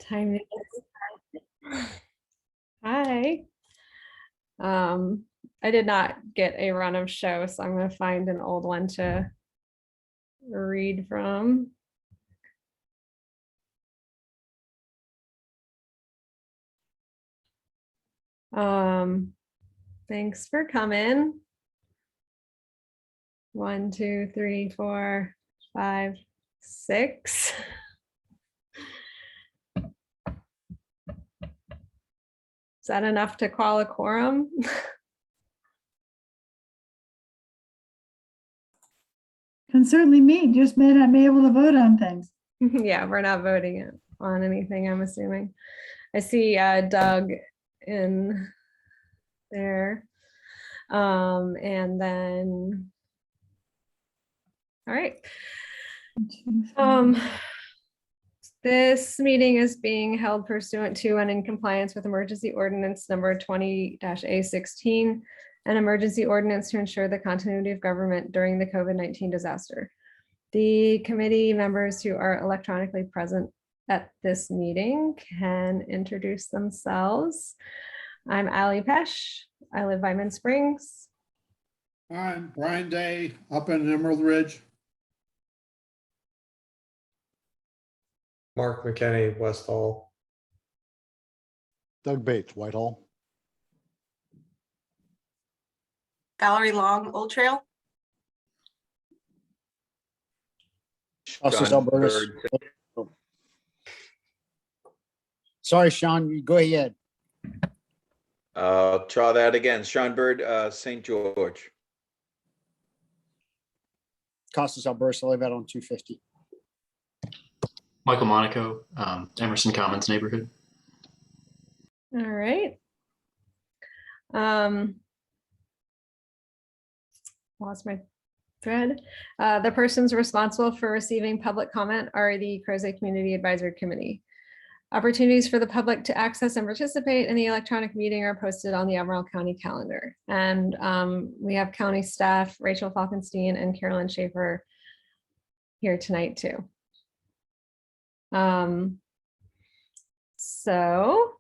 Time to get Hi. I did not get a run of show, so I'm going to find an old one to read from. Thanks for coming. 1, 2, 3, 4, 5, 6. Is that enough to call a quorum? Can certainly meet, just may not be able to vote on things. Yeah, we're not voting on anything, I'm assuming. I see Doug in there. And then, all right. This meeting is being held pursuant to and in compliance with emergency ordinance number 20-A16, an emergency ordinance to ensure the continuity of government during the COVID-19 disaster. The committee members who are electronically present at this meeting can introduce themselves. I'm Allie Pesh. I live by Mid Springs. I'm Brian Day, up in Emerald Ridge. Mark McKenney, Westall. Doug Bates, Whitehall. Valerie Long, Old Trail. Costas Albertus. Oh. Sorry, Sean, you go ahead. Try that again. Sean Bird, St. George. Costas Albertus, I live out on 250. Michael Monaco, Emerson Commons neighborhood. All right. Lost my thread. The persons responsible for receiving public comment are the Crozet Community Advisory Committee. Opportunities for the public to access and participate in the electronic meeting are posted on the Albemarle County calendar. And we have county staff, Rachel Falkenstein and Carolyn Schaefer here tonight too. So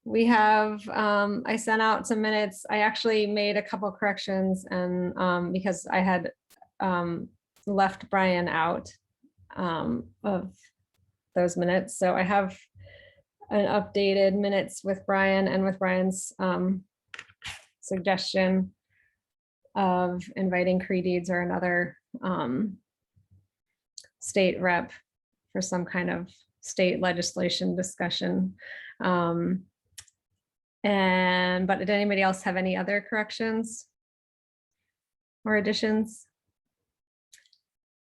we have, I sent out some minutes. I actually made a couple corrections and because I had left Brian out of those minutes. So I have an updated minutes with Brian and with Brian's suggestion of inviting Cree Deeds or another state rep for some kind of state legislation discussion. But did anybody else have any other corrections or additions?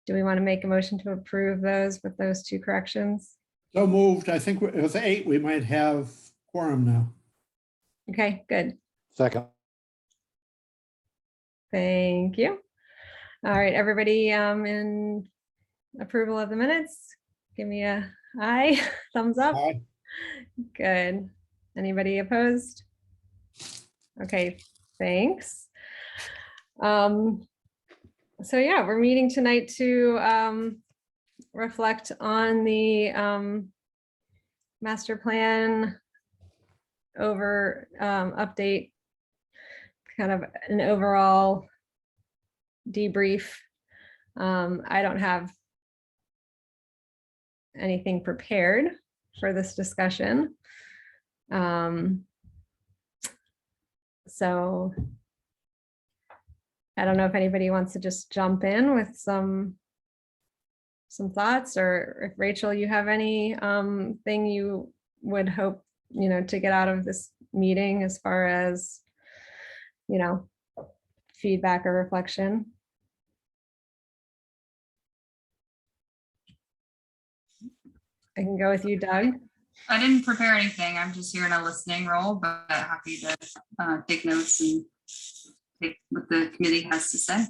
Do we want to make a motion to approve those with those 2 corrections? So moved. I think with 8, we might have quorum now. Okay, good. Second. Thank you. All right, everybody in approval of the minutes, give me a aye, thumbs up. Aye. Good. Anybody opposed? Okay, thanks. So yeah, we're meeting tonight to reflect on the master plan update, kind of an overall debrief. I don't have anything prepared for this discussion. So I don't know if anybody wants to just jump in with some thoughts, or if Rachel, you have any thing you would hope, to get out of this meeting as far as, feedback or reflection. I can go with you, Doug. I didn't prepare anything. I'm just here in a listening role, but happy to take notes and take what the committee has to say.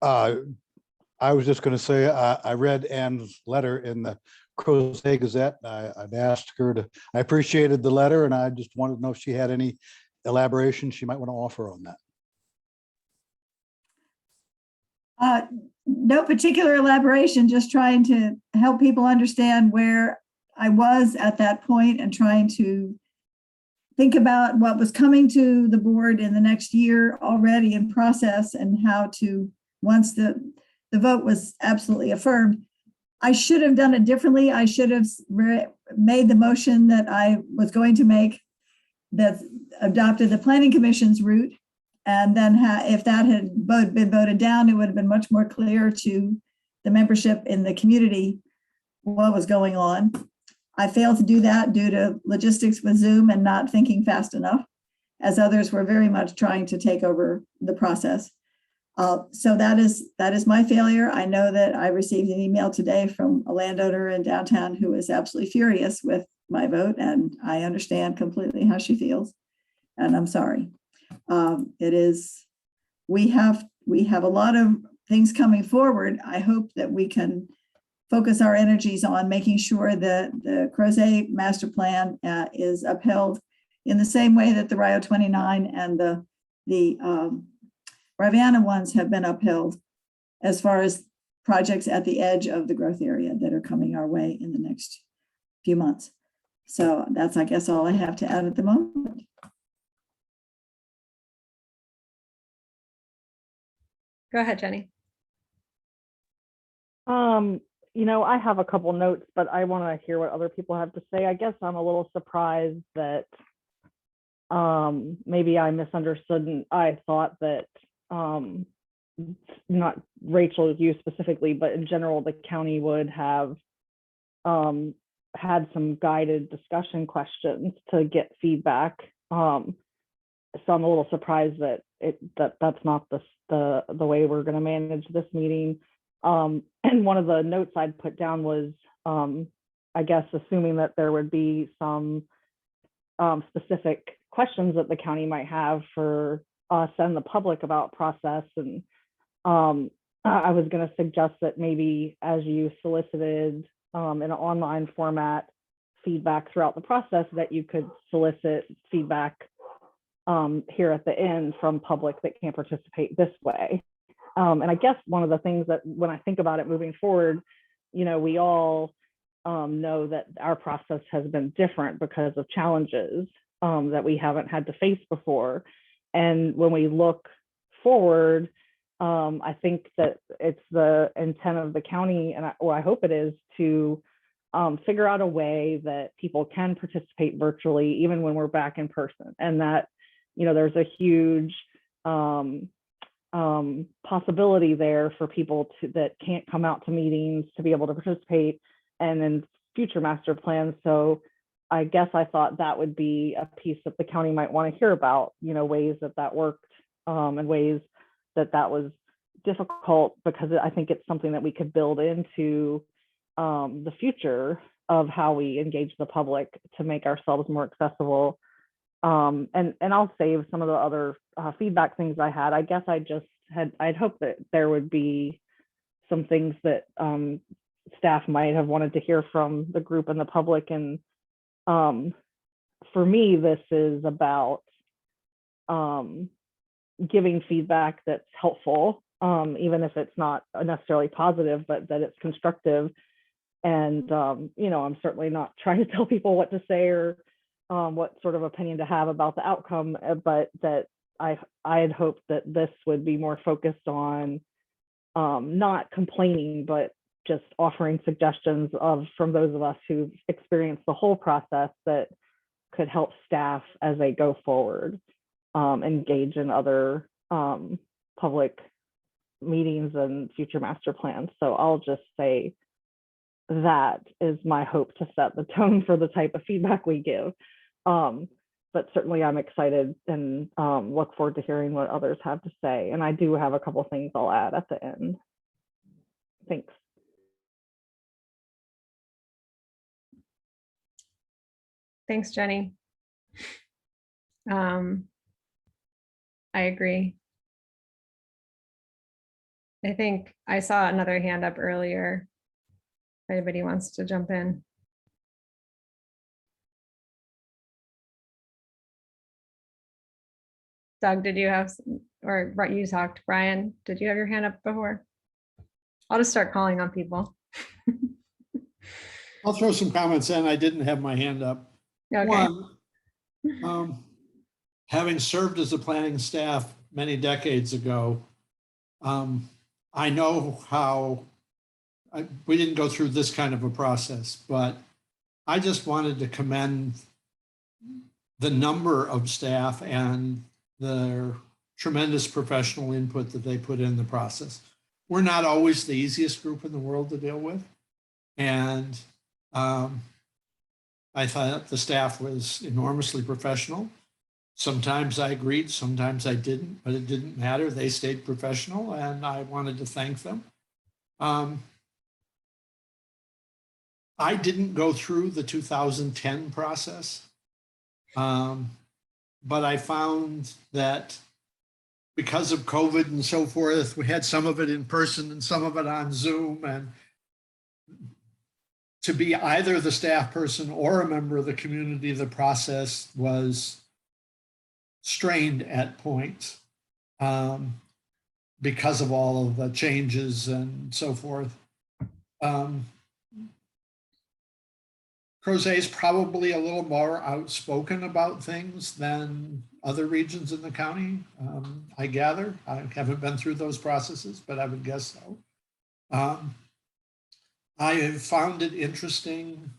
I was just going to say, I read Ann's letter in the Crozet Gazette. I'd asked her to, I appreciated the letter, and I just wanted to know if she had any elaboration she might want to offer on that. No particular elaboration, just trying to help people understand where I was at that point and trying to think about what was coming to the board in the next year already in process and how to, once the vote was absolutely affirmed, I should have done it differently. I should have made the motion that I was going to make that adopted the planning commission's route. And then if that had been voted down, it would have been much more clear to the membership in the community what was going on. I failed to do that due to logistics with Zoom and not thinking fast enough, as others were very much trying to take over the process. So that is my failure. I know that I received an email today from a landowner in downtown who is absolutely furious with my vote, and I understand completely how she feels, and I'm sorry. We have a lot of things coming forward. I hope that we can focus our energies on making sure that the Crozet master plan is upheld in the same way that the Rio 29 and the Rivanna ones have been upheld, as far as projects at the edge of the growth area that are coming our way in the next few months. So that's, I guess, all I have to add at the moment. Go ahead, Jenny. I have a couple notes, but I want to hear what other people have to say. I guess I'm a little surprised that maybe I misunderstood and I thought that not Rachel, you specifically, but in general, the county would have had some guided discussion questions to get feedback. So I'm a little surprised that that's not the way we're going to manage this meeting. And one of the notes I'd put down was, I guess, assuming that there would be some specific questions that the county might have for us and the public about process. And I was going to suggest that maybe as you solicited in an online format feedback throughout the process, that you could solicit feedback here at the end from public that can't participate this way. And I guess one of the things that when I think about it moving forward, we all know that our process has been different because of challenges that we haven't had to face before. And when we look forward, I think that it's the intent of the county, and I hope it is, to figure out a way that people can participate virtually, even when we're back in person. And that, there's a huge possibility there for people that can't come out to meetings to be able to participate and in future master plans. So I guess I thought that would be a piece that the county might want to hear about, ways that worked and ways that was difficult, because I think it's something that we could build into the future of how we engage the public to make ourselves more accessible. And I'll save some of the other feedback things I had. I guess I'd hoped that there would be some things that staff might have wanted to hear from the group and the public. And for me, this is about giving feedback that's helpful, even if it's not necessarily positive, but that it's constructive. And, I'm certainly not trying to tell people what to say or what sort of opinion to have about the outcome, but that I had hoped that this would be more focused on not complaining, but just offering suggestions from those of us who've experienced the whole process that could help staff as they go forward, engage in other public meetings and future master plans. So I'll just say that is my hope, to set the tone for the type of feedback we give. But certainly I'm excited and look forward to hearing what others have to say. And I do have a couple things I'll add at the end. Thanks. Thanks, Jenny. I agree. I think I saw another hand up earlier. If anybody wants to jump in. Doug, did you have, or you talked, Brian, did you have your hand up before? I'll just start calling on people. I'll throw some comments in. I didn't have my hand up. Okay. One, having served as a planning staff many decades ago, I know how, we didn't go through this kind of a process, but I just wanted to commend the number of staff and their tremendous professional input that they put in the process. We're not always the easiest group in the world to deal with. And I thought the staff was enormously professional. Sometimes I agreed, sometimes I didn't, but it didn't matter. They stayed professional and I wanted to thank them. I didn't go through the 2010 process, but I found that because of COVID and so forth, we had some of it in person and some of it on Zoom, and to be either the staff person or a member of the community, the process was strained at points because of all of the changes and so forth. Crozet is probably a little more outspoken about things than other regions in the county, I gather. I haven't been through those processes, but I would guess so. I have found it interesting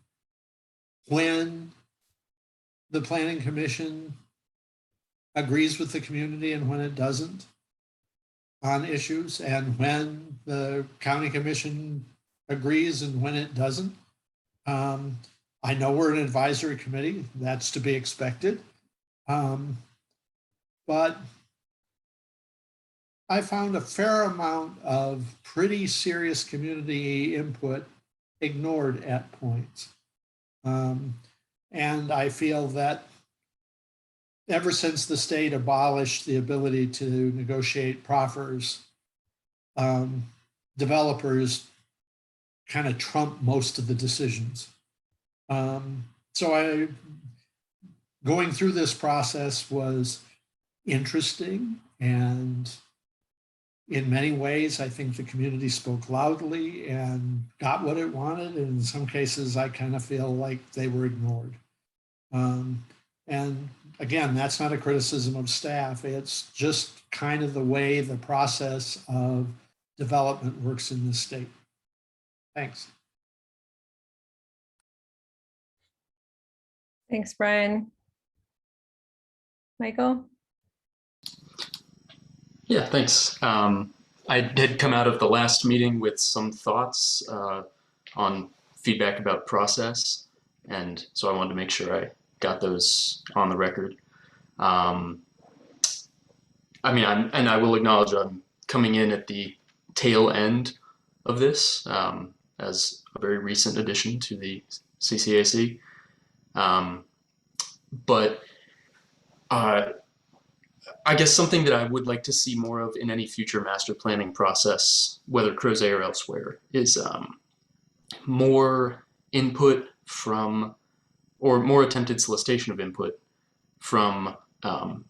when the Planning Commission agrees with the community and when it doesn't on issues, and when the County Commission agrees and when it doesn't. I know we're an advisory committee, that's to be expected. But I found a fair amount of pretty serious community input ignored at points. And I feel that ever since the state abolished the ability to negotiate proffers, developers kind of trump most of the decisions. So going through this process was interesting, and in many ways, I think the community spoke loudly and got what it wanted. And in some cases, I kind of feel like they were ignored. And again, that's not a criticism of staff. It's just kind of the way the process of development works in this state. Thanks. Thanks, Brian. Michael? Yeah, thanks. I did come out of the last meeting with some thoughts on feedback about process, and so I wanted to make sure I got those on the record. I mean, I will acknowledge I'm coming in at the tail end of this as a very recent addition to the CCAC. But I guess something that I would like to see more of in any future master planning process, whether Crozet or elsewhere, is more input from, or more attempted solicitation of input from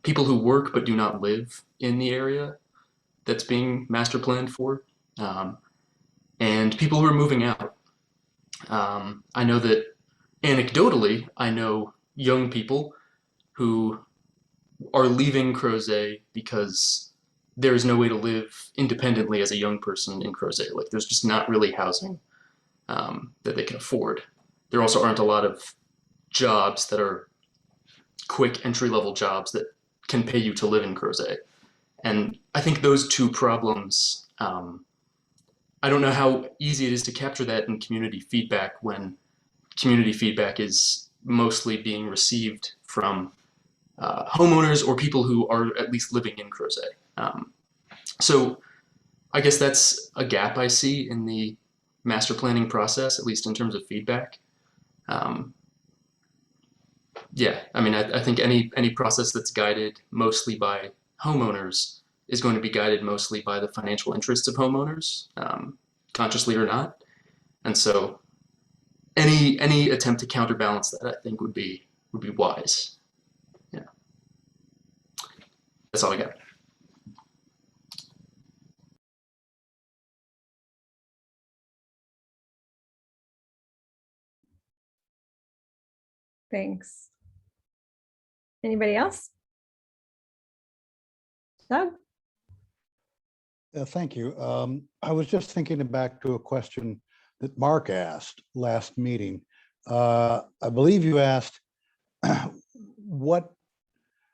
people who work but do not live in the area that's being master planned for, and people who are moving out. I know that anecdotally, I know young people who are leaving Crozet because there is no way to live independently as a young person in Crozet. Like, there's just not really housing that they can afford. There also aren't a lot of jobs that are quick entry-level jobs that can pay you to live in Crozet. And I think those two problems, I don't know how easy it is to capture that in community feedback when community feedback is mostly being received from homeowners or people who are at least living in Crozet. So I guess that's a gap I see in the master planning process, at least in terms of feedback. Yeah, I mean, I think any process that's guided mostly by homeowners is going to be guided mostly by the financial interests of homeowners, consciously or not. And so any attempt to counterbalance that, I think, would be wise. Yeah, that's all I got. Thanks. Anybody else? Doug? Thank you. I was just thinking back to a question that Mark asked last meeting. I believe you asked what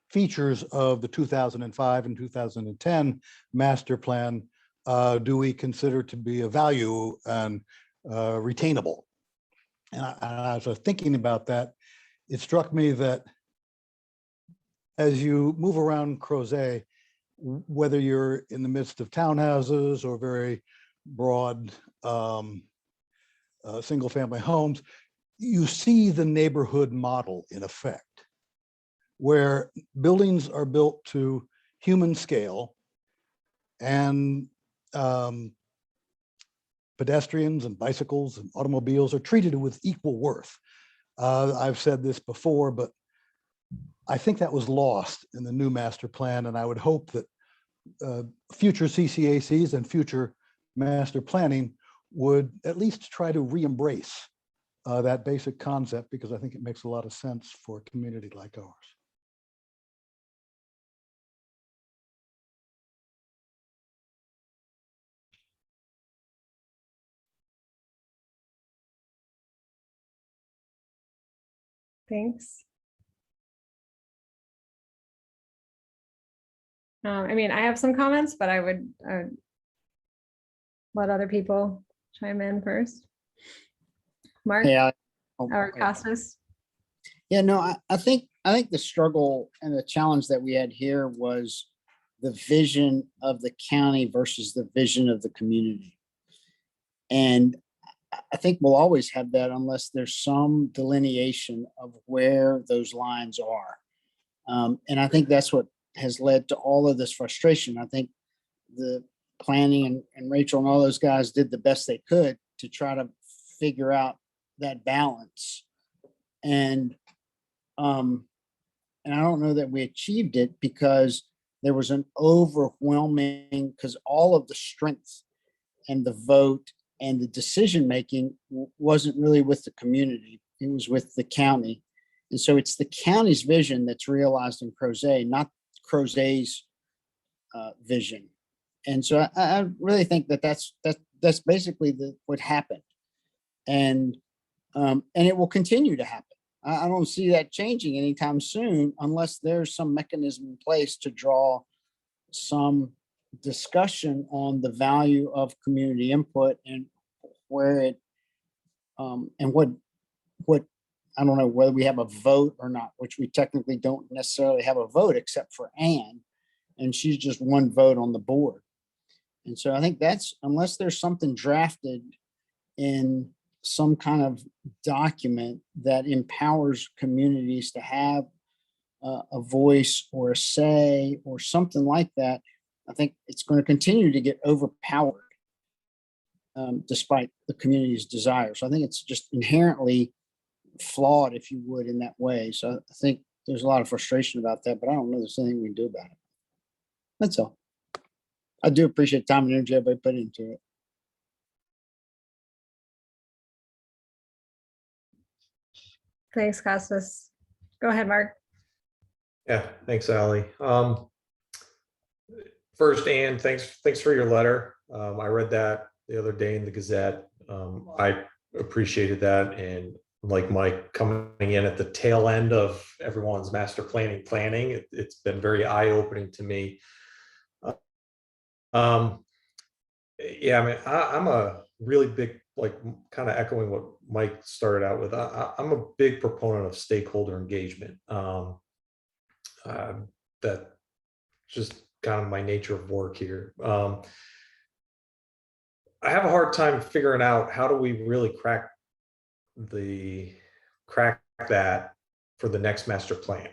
features of the 2005 and 2010 master plan do we consider to be of value and retainable? And as I was thinking about that, it struck me that as you move around Crozet, whether you're in the midst of townhouses or very broad single family homes, you see the neighborhood model in effect, where buildings are built to human scale and pedestrians and bicycles and automobiles are treated with equal worth. I've said this before, but I think that was lost in the new master plan, and I would hope that future CCACs and future master planning would at least try to re-embrace that basic concept, because I think it makes a lot of sense for a community like ours. Thanks. I mean, I have some comments, but I would let other people chime in first. Mark Yeah. or Costas? Yeah, no, I think the struggle and the challenge that we had here was the vision of the county versus the vision of the community. And I think we'll always have that unless there's some delineation of where those lines are. And I think that's what has led to all of this frustration. I think the planning and Rachel and all those guys did the best they could to try to figure out that balance. And I don't know that we achieved it because there was an overwhelming, because all of the strength and the vote and the decision-making wasn't really with the community. It was with the county. And so it's the county's vision that's realized in Crozet, not Crozet's vision. And so I really think that that's basically what happened. And it will continue to happen. I don't see that changing anytime soon unless there's some mechanism in place to draw some discussion on the value of community input and where it and what I don't know whether we have a vote or not, which we technically don't necessarily have a vote except for Anne, and she's just one vote on the board. And so I think that's, unless there's something drafted in some kind of document that empowers communities to have a voice or a say or something like that, I think it's going to continue to get overpowered despite the community's desires. So I think it's just inherently flawed, if you would, in that way. So I think there's a lot of frustration about that, but I don't know there's anything we can do about it. That's all. I do appreciate the time and energy everybody put into it. Thanks, Costas. Go ahead, Mark. Yeah, thanks, Ally. First, Anne, thanks for your letter. I read that the other day in the Gazette. I appreciated that, and like Mike, coming in at the tail end of everyone's master planning, it's been very eye-opening to me. Yeah, I mean, I'm a really big, like, kind of echoing what Mike started out with. I'm a big proponent of stakeholder engagement. That just kind of my nature of work here. I have a hard time figuring out how do we really crack that for the next master plan.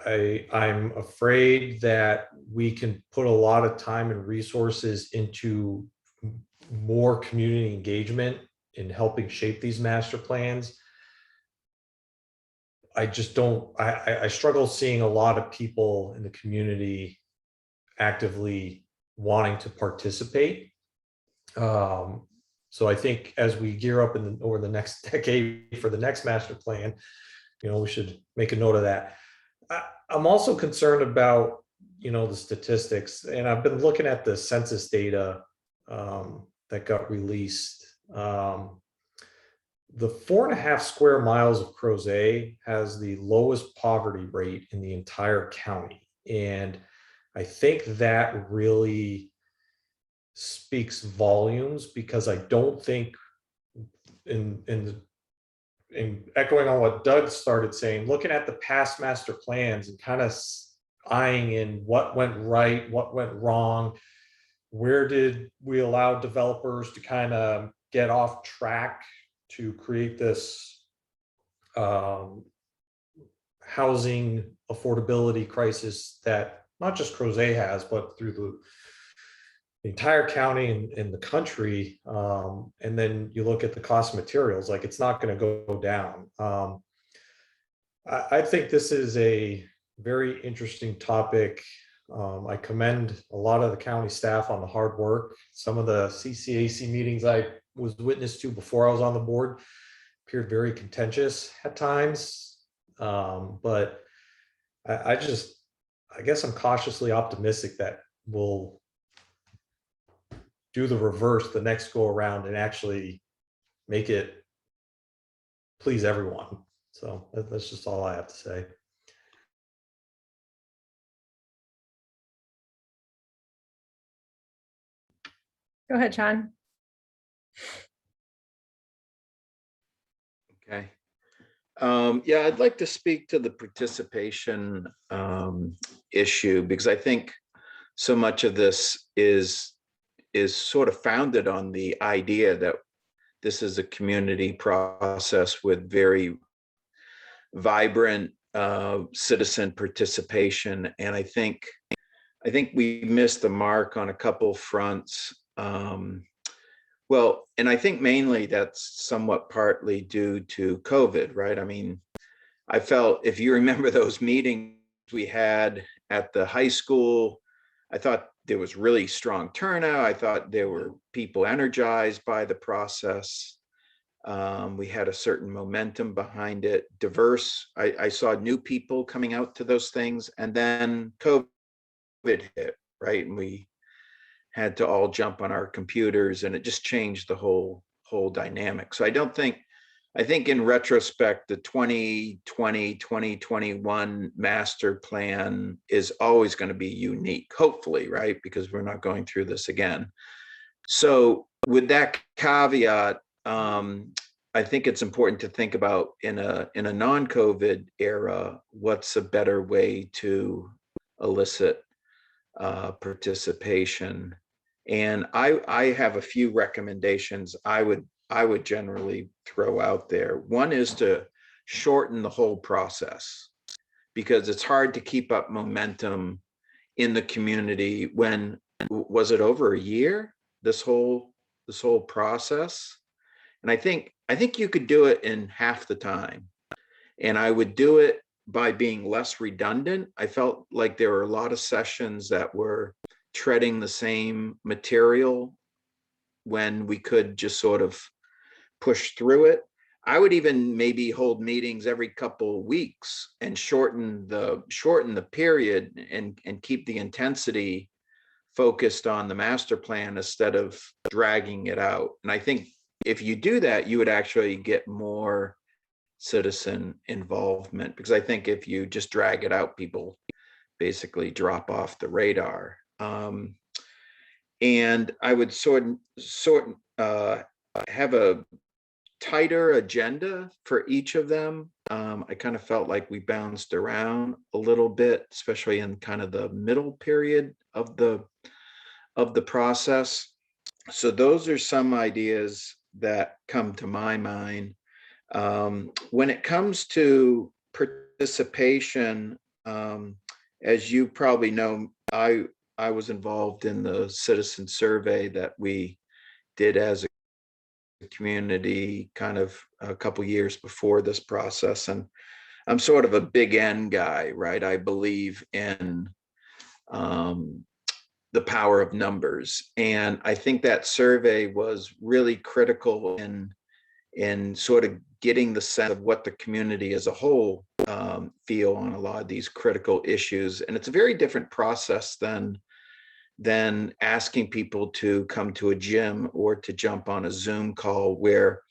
I'm afraid that we can put a lot of time and resources into more community engagement in helping shape these master plans. I just don't, I struggle seeing a lot of people in the community actively wanting to participate. So I think as we gear up over the next decade for the next master plan, we should make a note of that. I'm also concerned about, the statistics, and I've been looking at the census data that got released. The 4.5 square miles of Crozet has the lowest poverty rate in the entire county. And I think that really speaks volumes, because I don't think, in echoing on what Doug started saying, looking at the past master plans and kind of eyeing in what went right, what went wrong, where did we allow developers to kind of get off track to create this housing affordability crisis that not just Crozet has, but through the entire county and the country. And then you look at the cost of materials, like it's not going to go down. I think this is a very interesting topic. I commend a lot of the county staff on the hard work. Some of the CCAC meetings I was witness to before I was on the board appeared very contentious at times. But I guess I'm cautiously optimistic that we'll do the reverse the next go around and actually make it please everyone. So that's just all I have to say. Go ahead, Sean. Okay. Yeah, I'd like to speak to the participation issue, because I think so much of this is sort of founded on the idea that this is a community process with very vibrant citizen participation. And I think we missed the mark on a couple fronts. Well, and I think mainly that's somewhat partly due to COVID, right? I mean, I felt, if you remember those meetings we had at the high school, I thought there was really strong turnout. I thought there were people energized by the process. We had a certain momentum behind it, diverse. I saw new people coming out to those things, and then COVID hit, right? And we had to all jump on our computers, and it just changed the whole dynamic. So I think in retrospect, the 2020, 2021 master plan is always going to be unique, hopefully, right? Because we're not going through this again. So with that caveat, I think it's important to think about in a non-COVID era, what's a better way to elicit participation. And I have a few recommendations I would generally throw out there. One is to shorten the whole process, because it's hard to keep up momentum in the community when, was it over a year, this whole process? And I think you could do it in half the time. And I would do it by being less redundant. I felt like there were a lot of sessions that were treading the same material when we could just sort of push through it. I would even maybe hold meetings every couple of weeks and shorten the period and keep the intensity focused on the master plan instead of dragging it out. And I think if you do that, you would actually get more citizen involvement, because I think if you just drag it out, people basically drop off the radar. And I would have a tighter agenda for each of them. I kind of felt like we bounced around a little bit, especially in kind of the middle period of the process. So those are some ideas that come to my mind. When it comes to participation, as you probably know, I was involved in the citizen survey that we did as a community kind of a couple years before this process. And I'm sort of a big N guy, right? I believe in the power of numbers. And I think that survey was really critical in sort of getting the sense of what the community as a whole feel on a lot of these critical issues. And it's a very different process than asking people to come to a gym or to jump on a Zoom call where,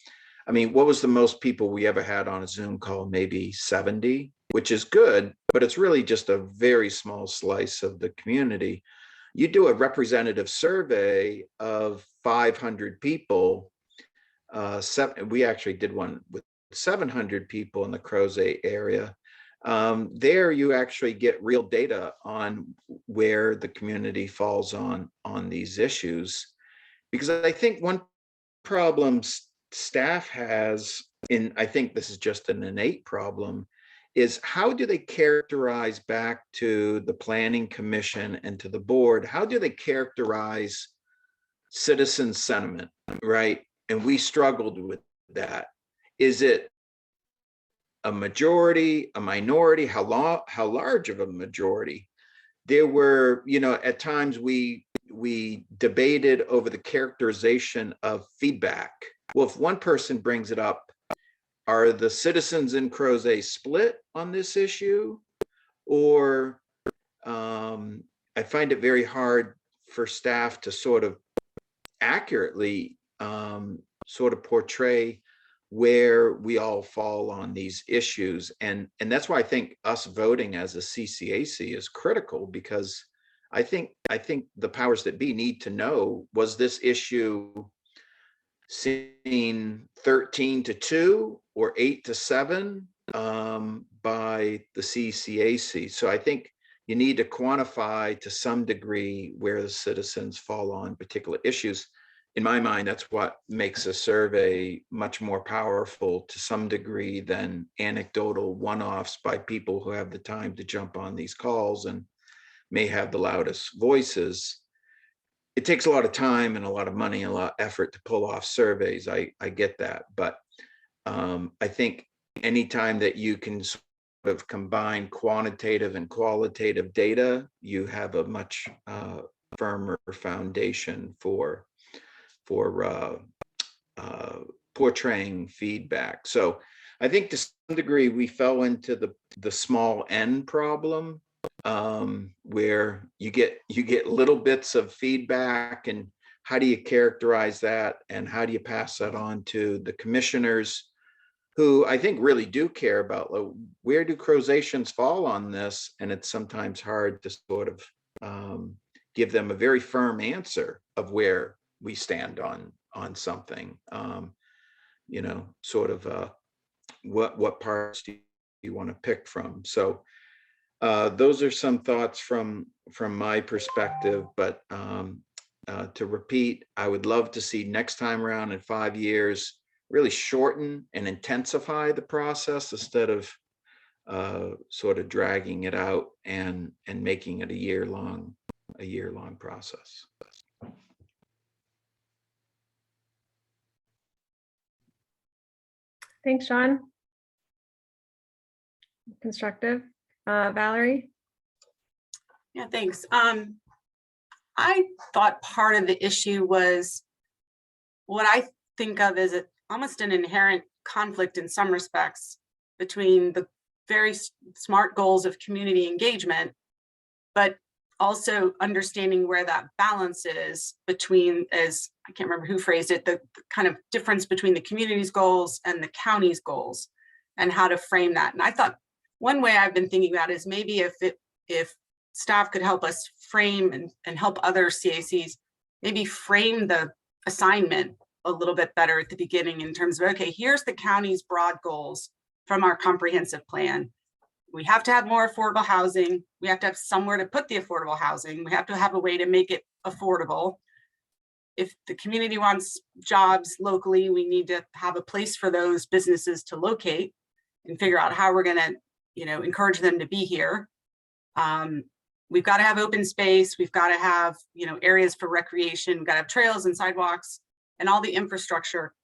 I mean, what was the most people we ever had on a Zoom call? Maybe 70, which is good, but it's really just a very small slice of the community. You do a representative survey of 500 people. We actually did one with 700 people in the Crozet area. There you actually get real data on where the community falls on these issues. Because I think one problem staff has, and I think this is just an innate problem, is how do they characterize back to the planning commission and to the board, how do they characterize citizen sentiment, right? And we struggled with that. Is it a majority, a minority? How large of a majority? There were, you know, at times we debated over the characterization of feedback. Well, if one person brings it up, are the citizens in Crozet split on this issue? Or I find it very hard for staff to sort of accurately sort of portray where we all fall on these issues. And that's why I think us voting as a CCAC is critical, because I think the powers that be need to know, was this issue seen 13-2 or 8-7 by the CCAC? So I think you need to quantify to some degree where the citizens fall on particular issues. In my mind, that's what makes a survey much more powerful to some degree than anecdotal one-offs by people who have the time to jump on these calls and may have the loudest voices. It takes a lot of time and a lot of money and a lot of effort to pull off surveys. I get that. But I think anytime that you can sort of combine quantitative and qualitative data, you have a much firmer foundation for portraying feedback. So I think to some degree we fell into the small n problem, where you get little bits of feedback, and how do you characterize that, and how do you pass that on to the commissioners, who I think really do care about, like, where do Crozetians fall on this? And it's sometimes hard to sort of give them a very firm answer of where we stand on something. You know, sort of what parts do you want to pick from? So those are some thoughts from my perspective. But to repeat, I would love to see next time around in 5 years really shorten and intensify the process instead of sort of dragging it out and making it a year-long process. Thanks, Sean. Constructive. Valerie? Yeah, thanks. I thought part of the issue was what I think of as almost an inherent conflict in some respects between the very smart goals of community engagement, but also understanding where that balance is between, as I can't remember who phrased it, the kind of difference between the community's goals and the county's goals, and how to frame that. And I thought one way I've been thinking about is maybe if staff could help us frame and help other CACs maybe frame the assignment a little bit better at the beginning, in terms of, okay, here's the county's broad goals from our comprehensive plan. We have to have more affordable housing. We have to have somewhere to put the affordable housing. We have to have a way to make it affordable. If the community wants jobs locally, we need to have a place for those businesses to locate and figure out how we're going to, you know, encourage them to be here. We've got to have open space. We've got to have, you know, areas for recreation. We've got to have trails and sidewalks and all the infrastructure.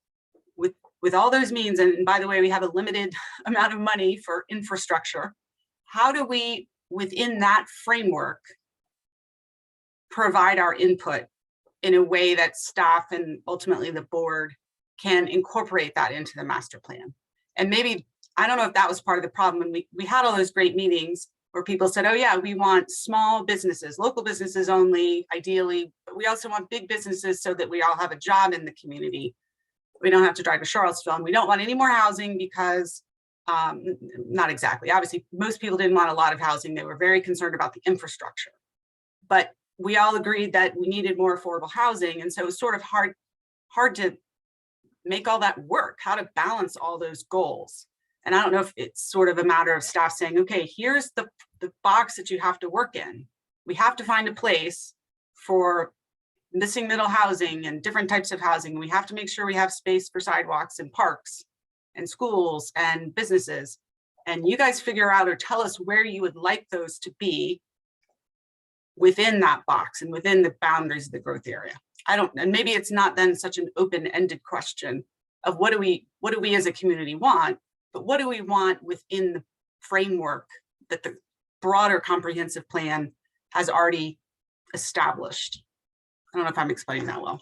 With all those means, and by the way, we have a limited amount of money for infrastructure. How do we, within that framework, provide our input in a way that staff and ultimately the board can incorporate that into the master plan. And maybe, I don't know if that was part of the problem when we had all those great meetings where people said, oh yeah, we want small businesses, local businesses only, ideally, but we also want big businesses so that we all have a job in the community. We don't have to drive to Charlottesville, and we don't want any more housing because, not exactly, obviously, most people didn't want a lot of housing. They were very concerned about the infrastructure. But we all agreed that we needed more affordable housing. And so it was sort of hard to make all that work, how to balance all those goals. And I don't know if it's sort of a matter of staff saying, okay, here's the box that you have to work in. We have to find a place for missing middle housing and different types of housing. We have to make sure we have space for sidewalks and parks and schools and businesses. And you guys figure out or tell us where you would like those to be within that box and within the boundaries of the growth area. And maybe it's not then such an open-ended question of what do we as a community want, but what do we want within the framework that the broader comprehensive plan has already established. I don't know if I'm explaining that well.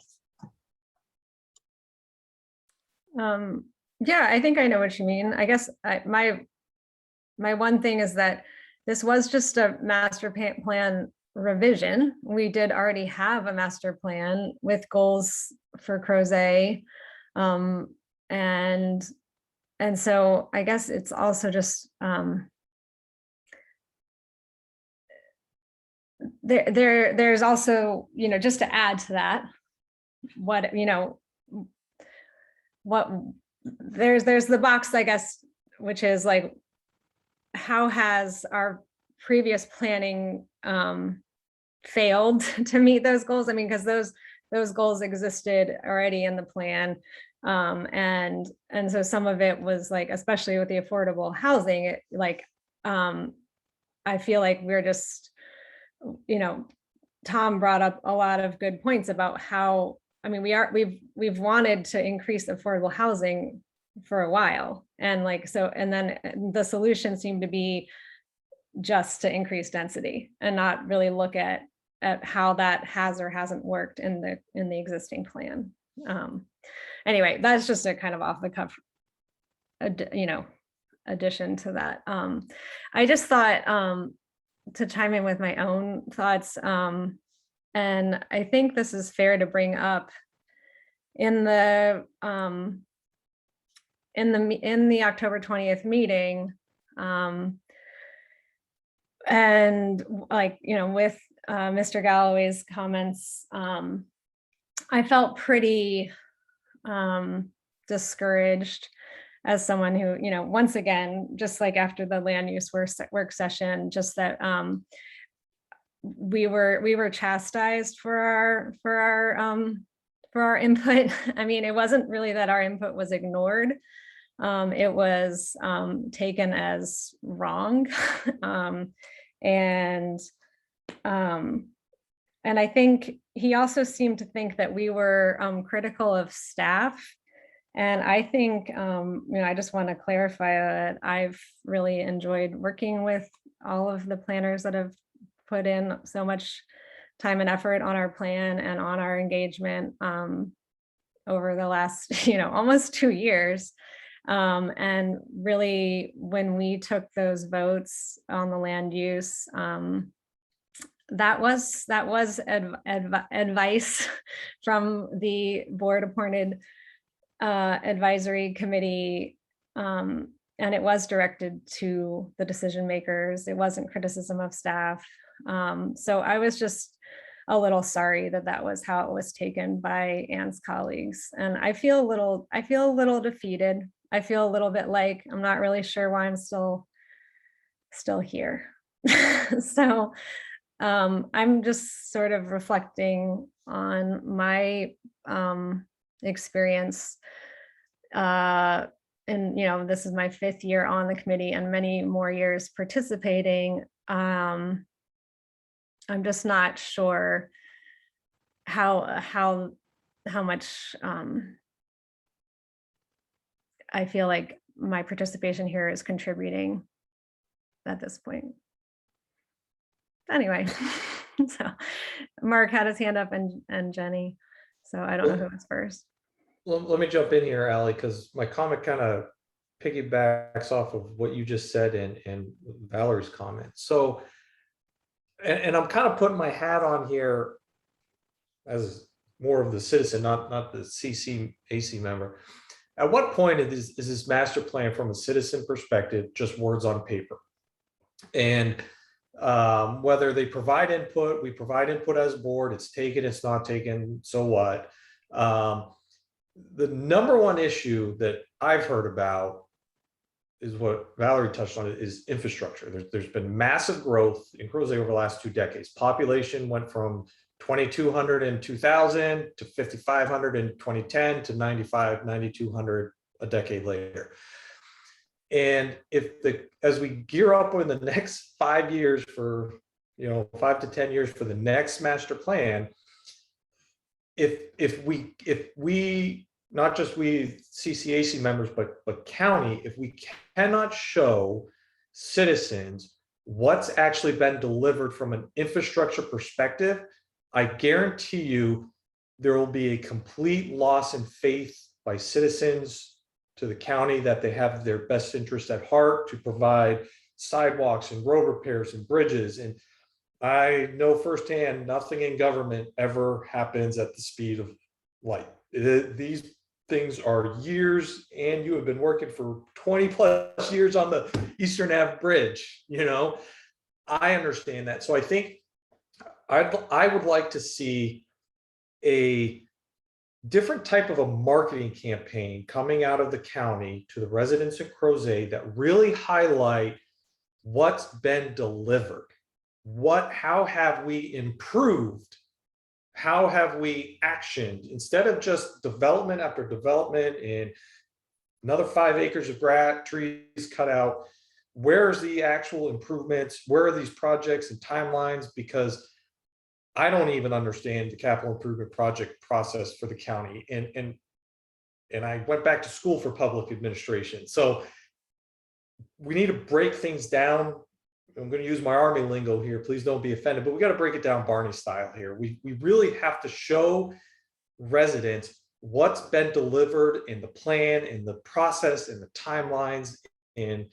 Yeah, I think I know what you mean. I guess my one thing is that this was just a master plan revision. We did already have a master plan with goals for Crozet. And so I guess it's also just there's also, just to add to that, there's the box, I guess, which is like, how has our previous planning failed to meet those goals? I mean, because those goals existed already in the plan. And so some of it was like, especially with the affordable housing, I feel like we're just, Tom brought up a lot of good points about how, I mean, we've wanted to increase affordable housing for a while. And and then the solution seemed to be just to increase density and not really look at how that has or hasn't worked in the existing plan. Anyway, that's just a kind of off the cuff, addition to that. I just thought to chime in with my own thoughts, and I think this is fair to bring up in the October 20th meeting, and with Mr. Galloway's comments, I felt pretty discouraged as someone who, once again, just like after the land use work session, just that we were chastised for our input. I mean, it wasn't really that our input was ignored. It was taken as wrong. And I think he also seemed to think that we were critical of staff. And I think, I just want to clarify that I've really enjoyed working with all of the planners that have put in so much time and effort on our plan and on our engagement over the last, almost 2 years. And really, when we took those votes on the land use, that was advice from the board appointed advisory committee, and it was directed to the decision makers. It wasn't criticism of staff. So I was just a little sorry that was how it was taken by Anne's colleagues, and I feel a little defeated. I feel a little bit like I'm not really sure why I'm still here. So I'm just sort of reflecting on my experience, and this is my 5th year on the committee and many more years participating. I'm just not sure how much I feel like my participation here is contributing at this point. Anyway. So Mark had his hand up and Jenny. So I don't know who was first. Let me jump in here, Ally, because my comment kind of piggybacks off of what you just said and Valerie's comment. So, and I'm kind of putting my hat on here as more of the citizen, not the CCAC member. At what point is this master plan from a citizen perspective just words on paper? And whether they provide input, we provide input as a board, it's taken, it's not taken, so what? The number one issue that I've heard about is what Valerie touched on, is infrastructure. There's been massive growth in Crozet over the last 2 decades. Population went from 2,200 in 2000 to 5,500 in 2010 to 9,200 a decade later. And as we gear up in the next 5 years for, 5 to 10 years for the next master plan, if we not just we CCAC members, but county, if we cannot show citizens what's actually been delivered from an infrastructure perspective, I guarantee you there will be a complete loss in faith by citizens to the county that they have their best interest at heart to provide sidewalks and road repairs and bridges. And I know firsthand, nothing in government ever happens at the speed of light. These things are years, and you have been working for 20 plus years on the Eastern Ave Bridge. I understand that. So I think I would like to see a different type of a marketing campaign coming out of the county to the residents of Crozet that really highlight what's been delivered. How have we improved? How have we actioned, instead of just development after development and another 5 acres of trees cut out? Where's the actual improvements? Where are these projects and timelines? Because I don't even understand the capital improvement project process for the county. And I went back to school for public administration. So we need to break things down. I'm going to use my Army lingo here. Please don't be offended, but we got to break it down Barney style here. We really have to show residents what's been delivered in the plan, in the process, in the timelines. And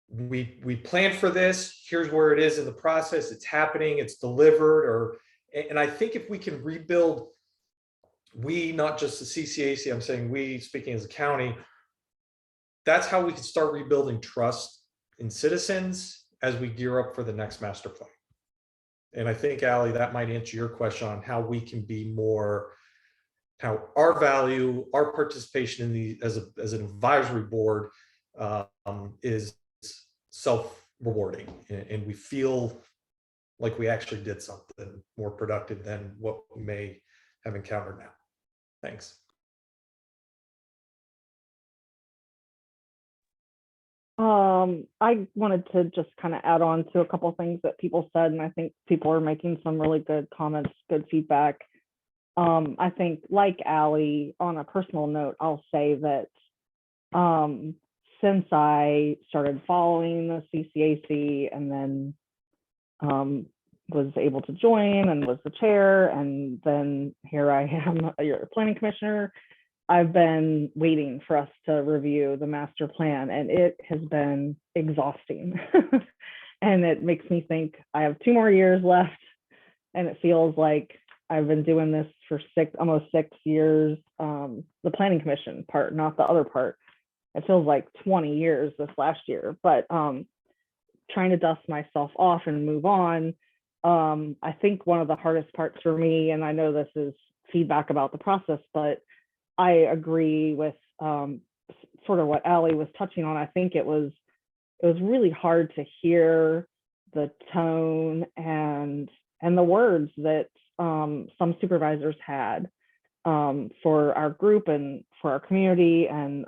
we planned for this. Here's where it is in the process. It's happening. It's delivered. And I think if we can rebuild, not just the CCAC, I'm saying we, speaking as a county, that's how we can start rebuilding trust in citizens as we gear up for the next master plan. And I think, Ally, that might answer your question on how we can be more, how our value, our participation in as an advisory board is self-rewarding, and we feel like we actually did something more productive than what we may have encountered now. Thanks. I wanted to just kind of add on to a couple of things that people said, and I think people are making some really good comments, good feedback. I think, like Ally, on a personal note, I'll say that since I started following the CCAC and then was able to join and was the chair, and then here I am, your planning commissioner, I've been waiting for us to review the master plan, and it has been exhausting. And it makes me think I have 2 more years left, and it feels like I've been doing this for almost 6 years. The planning commission part, not the other part. It feels like 20 years this last year, but trying to dust myself off and move on. I think one of the hardest parts for me, and I know this is feedback about the process, but I agree with sort of what Ally was touching on. I think it was really hard to hear the tone and the words that some supervisors had for our group and for our community, and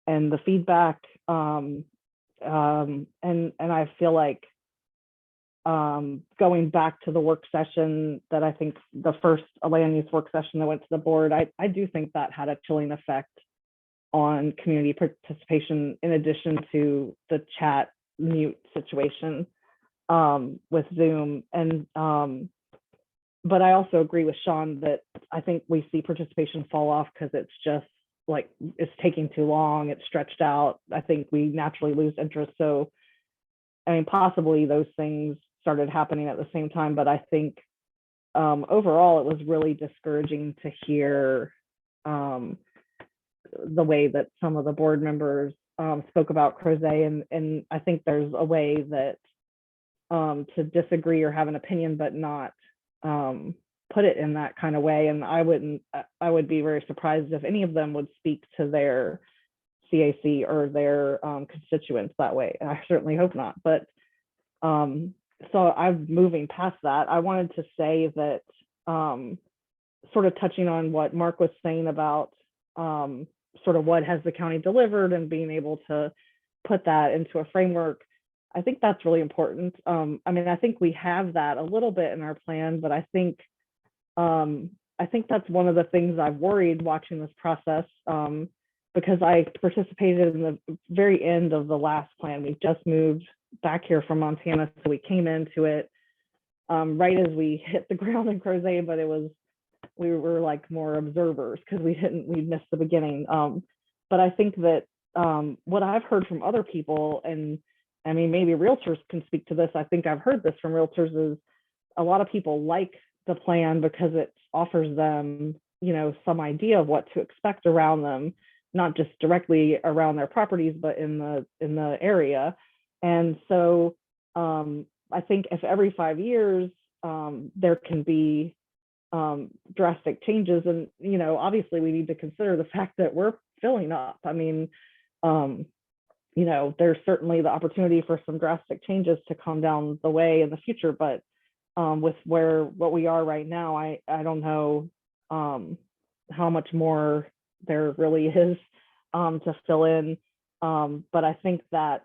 the feedback. And I feel like going back to the work session that I think the first land use work session that went to the board, I do think that had a chilling effect on community participation, in addition to the chat mute situation. with Zoom. And but I also agree with Sean that I think we see participation fall off because it's just like it's taking too long, it's stretched out. I think we naturally lose interest. So I mean, possibly those things started happening at the same time, but I think overall it was really discouraging to hear the way that some of the board members spoke about Crozet, and I think there's a way that to disagree or have an opinion, but not put it in that kind of way. And I would be very surprised if any of them would speak to their CAC or their constituents that way. I certainly hope not. But so I'm moving past that. I wanted to say that sort of touching on what Mark was saying about sort of what has the county delivered and being able to put that into a framework. I think that's really important. I mean, I think we have that a little bit in our plan, but I think that's one of the things I've worried watching this process, because I participated in the very end of the last plan. We just moved back here from Montana, so we came into it right as we hit the ground in Crozet, but we were like more observers because we missed the beginning. But I think that what I've heard from other people, and I mean, maybe realtors can speak to this. I think I've heard this from realtors is a lot of people like the plan because it offers them, you know, some idea of what to expect around them, not just directly around their properties, but in the area. And so I think if every 5 years there can be drastic changes, and, you know, obviously we need to consider the fact that we're filling up. I mean, you know, there's certainly the opportunity for some drastic changes to come down the way in the future, but with what we are right now, I don't know how much more there really is to fill in. But I think that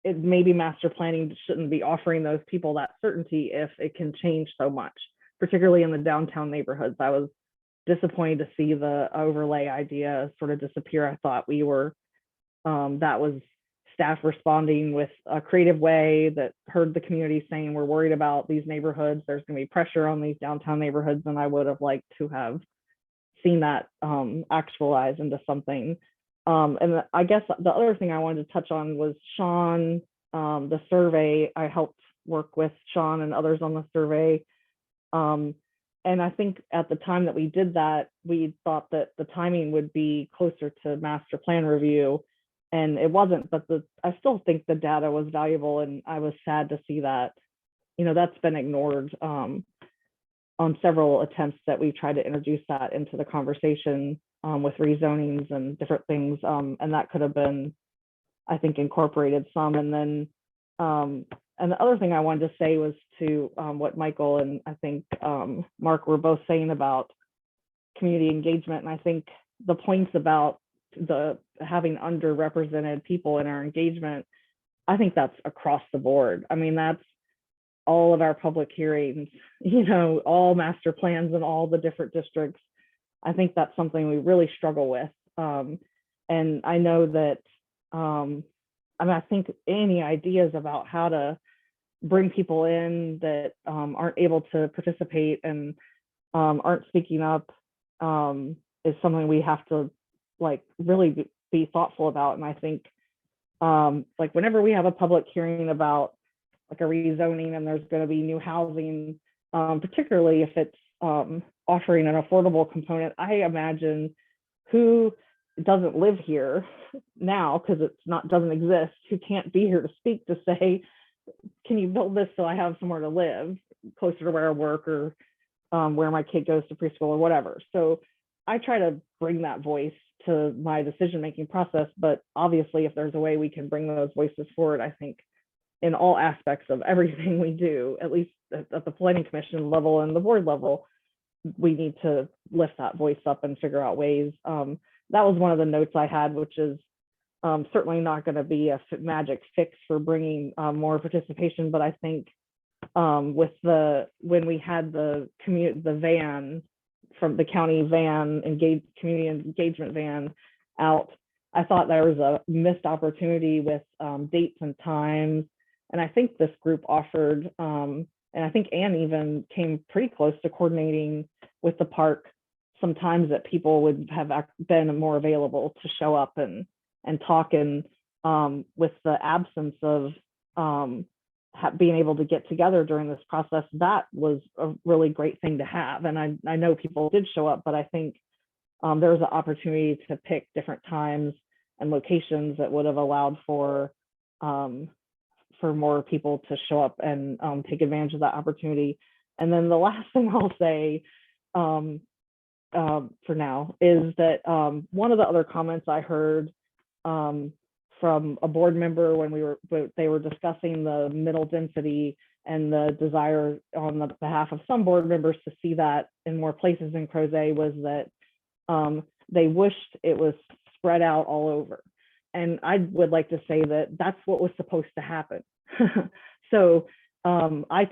it maybe master planning shouldn't be offering those people that certainty if it can change so much, particularly in the downtown neighborhoods. I was disappointed to see the overlay idea sort of disappear. I thought we were, that was staff responding with a creative way that heard the community saying, we're worried about these neighborhoods. There's going to be pressure on these downtown neighborhoods. And I would have liked to have seen that actualize into something. And I guess the other thing I wanted to touch on was Sean, the survey. I helped work with Sean and others on the survey. And I think at the time that we did that, we thought that the timing would be closer to master plan review, and it wasn't, but I still think the data was valuable, and I was sad to see that, you know, that's been ignored on several attempts that we've tried to introduce that into the conversation with rezonings and different things. And that could have been, I think, incorporated some. And then, and the other thing I wanted to say was to what Michael and I think Mark were both saying about community engagement. And I think the points about the having underrepresented people in our engagement, I think that's across the board. I mean, that's all of our public hearings, you know, all master plans in all the different districts. I think that's something we really struggle with. And I know that, I mean, I think any ideas about how to bring people in that aren't able to participate and aren't speaking up is something we have to like really be thoughtful about. And I think like whenever we have a public hearing about like a rezoning and there's going to be new housing, particularly if it's offering an affordable component, I imagine who doesn't live here now because it's not doesn't exist, who can't be here to speak to say, can you build this so I have somewhere to live closer to where I work or where my kid goes to preschool or whatever. So I try to bring that voice to my decision-making process, but obviously if there's a way we can bring those voices forward, I think in all aspects of everything we do, at least at the planning commission level and the board level, we need to lift that voice up and figure out ways. That was one of the notes I had, which is certainly not going to be a magic fix for bringing more participation, but I think with when we had the van from the county van, community engagement van out, I thought there was a missed opportunity with dates and times And I think this group offered, and I think Anne even came pretty close to coordinating with the park sometimes that people would have been more available to show up and talk. And with the absence of being able to get together during this process, that was a really great thing to have. And I know people did show up, but I think there was an opportunity to pick different times and locations that would have allowed for more people to show up and take advantage of that opportunity. And then the last thing I'll say for now is that one of the other comments I heard from a board member when they were discussing the middle density and the desire on the behalf of some board members to see that in more places in Crozet was that they wished it was spread out all over. And I would like to say that that's what was supposed to happen. So I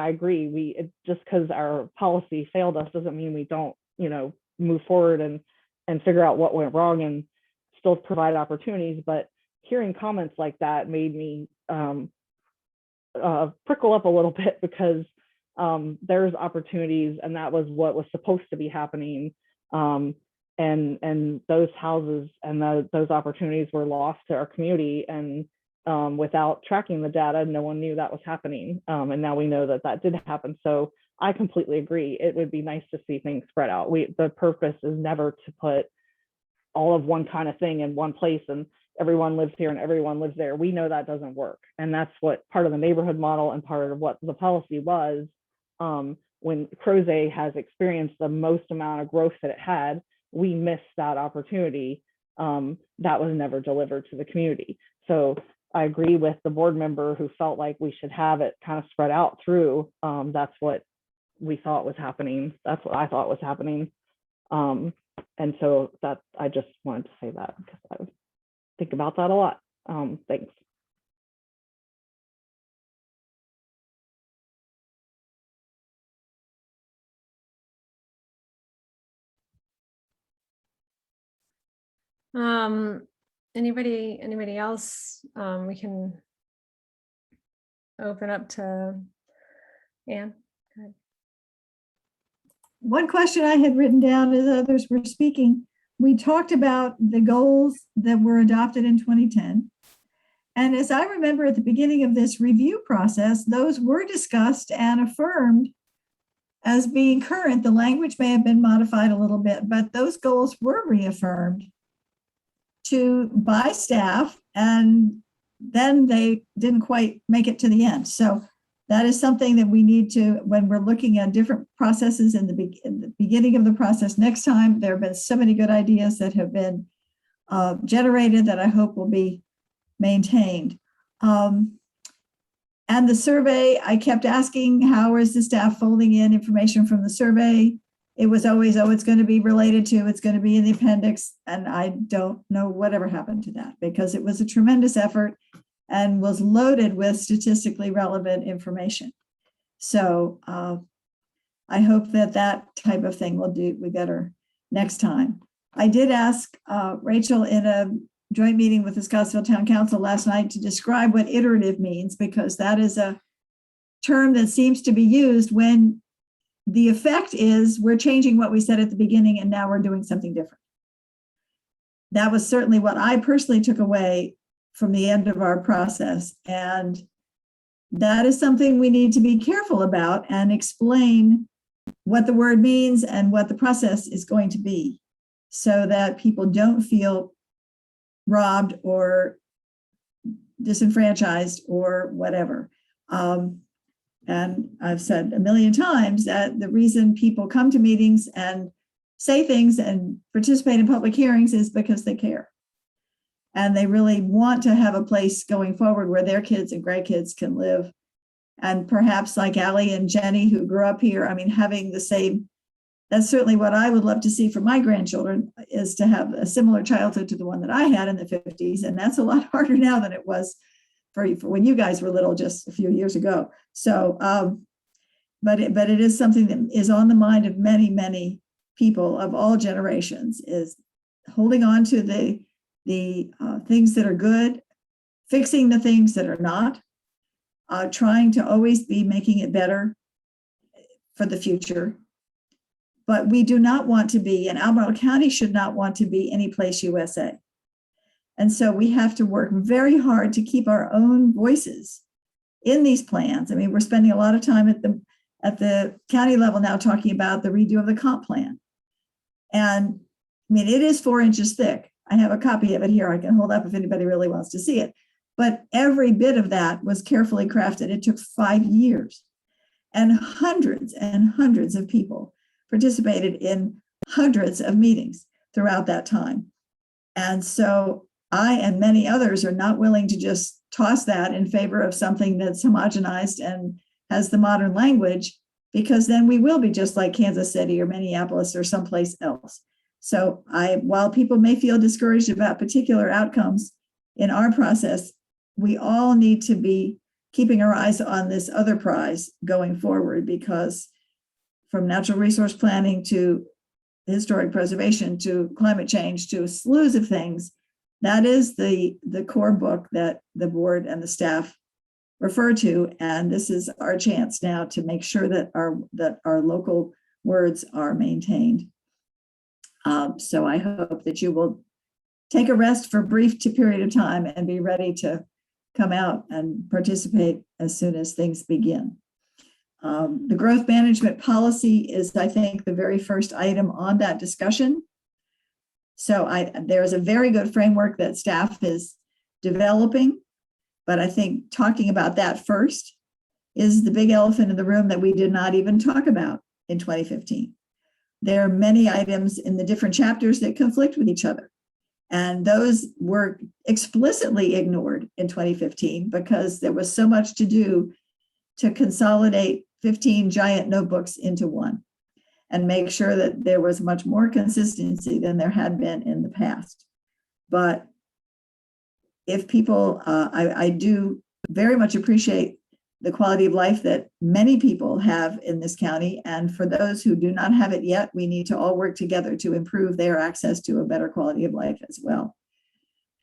agree. Just because our policy failed us doesn't mean we don't, move forward and figure out what went wrong and still provide opportunities. But hearing comments like that made me prickle up a little bit, because there's opportunities, and that was what was supposed to be happening. And those houses and those opportunities were lost to our community, and without tracking the data, no one knew that was happening. And now we know that that did happen. So I completely agree. It would be nice to see things spread out. The purpose is never to put all of one kind of thing in one place and everyone lives here and everyone lives there. We know that doesn't work. And that's what part of the neighborhood model and part of what the policy was. When Crozet has experienced the most amount of growth that it had, we missed that opportunity. That was never delivered to the community. So I agree with the board member who felt like we should have it kind of spread out through. That's what we thought was happening. That's what I thought was happening. And so that I just wanted to say that because I think about that a lot. Thanks. Anybody else? We can open up to Anne. Go ahead. One question I had written down as others were speaking, we talked about the goals that were adopted in 2010. And as I remember at the beginning of this review process, those were discussed and affirmed as being current. The language may have been modified a little bit, but those goals were reaffirmed by staff, and then they didn't quite make it to the end. So that is something that we need to, when we're looking at different processes in the beginning of the process next time. There have been so many good ideas that have been generated that I hope will be maintained. And the survey, I kept asking, how is the staff folding in information from the survey? It was always, oh, it's going to be related to, it's going to be in the appendix. And I don't know whatever happened to that, because it was a tremendous effort and was loaded with statistically relevant information. So I hope that that type of thing will do better next time. I did ask Rachel in a joint meeting with the Scottsville Town Council last night to describe what iterative means, because that is a term that seems to be used when the effect is we're changing what we said at the beginning and now we're doing something different. That was certainly what I personally took away from the end of our process. And that is something we need to be careful about and explain what the word means and what the process is going to be, so that people don't feel robbed or disenfranchised or whatever. And I've said a million times that the reason people come to meetings and say things and participate in public hearings is because they care. And they really want to have a place going forward where their kids and grandkids can live. And perhaps like Allie and Jenny, who grew up here, I mean, having the same, that's certainly what I would love to see for my grandchildren, is to have a similar childhood to the one that I had in the 50s. And that's a lot harder now than it was for when you guys were little just a few years ago. So, but it is something that is on the mind of many, many people of all generations, is holding on to the things that are good, fixing the things that are not, trying to always be making it better for the future. But we do not want to be, and Albemarle County should not want to be any place USA. And so we have to work very hard to keep our own voices in these plans. I mean, we're spending a lot of time at the county level now talking about the redo of the comp plan. And I mean, it is 4 inches thick. I have a copy of it here. I can hold up if anybody really wants to see it. But every bit of that was carefully crafted. It took 5 years, and hundreds of people participated in hundreds of meetings throughout that time. And so I and many others are not willing to just toss that in favor of something that's homogenized and has the modern language, because then we will be just like Kansas City or Minneapolis or someplace else. So while people may feel discouraged about particular outcomes in our process, we all need to be keeping our eyes on this other prize going forward, because from natural resource planning to historic preservation to climate change to slews of things, that is the core book that the board and the staff refer to. And this is our chance now to make sure that our local words are maintained. So I hope that you will take a rest for a brief period of time and be ready to come out and participate as soon as things begin. The growth management policy is, I think, the very first item on that discussion. So there's a very good framework that staff is developing, but I think talking about that first is the big elephant in the room that we did not even talk about in 2015. There are many items in the different chapters that conflict with each other, and those were explicitly ignored in 2015 because there was so much to do to consolidate 15 giant notebooks into one and make sure that there was much more consistency than there had been in the past. But if people, I do very much appreciate the quality of life that many people have in this county. And for those who do not have it yet, we need to all work together to improve their access to a better quality of life as well.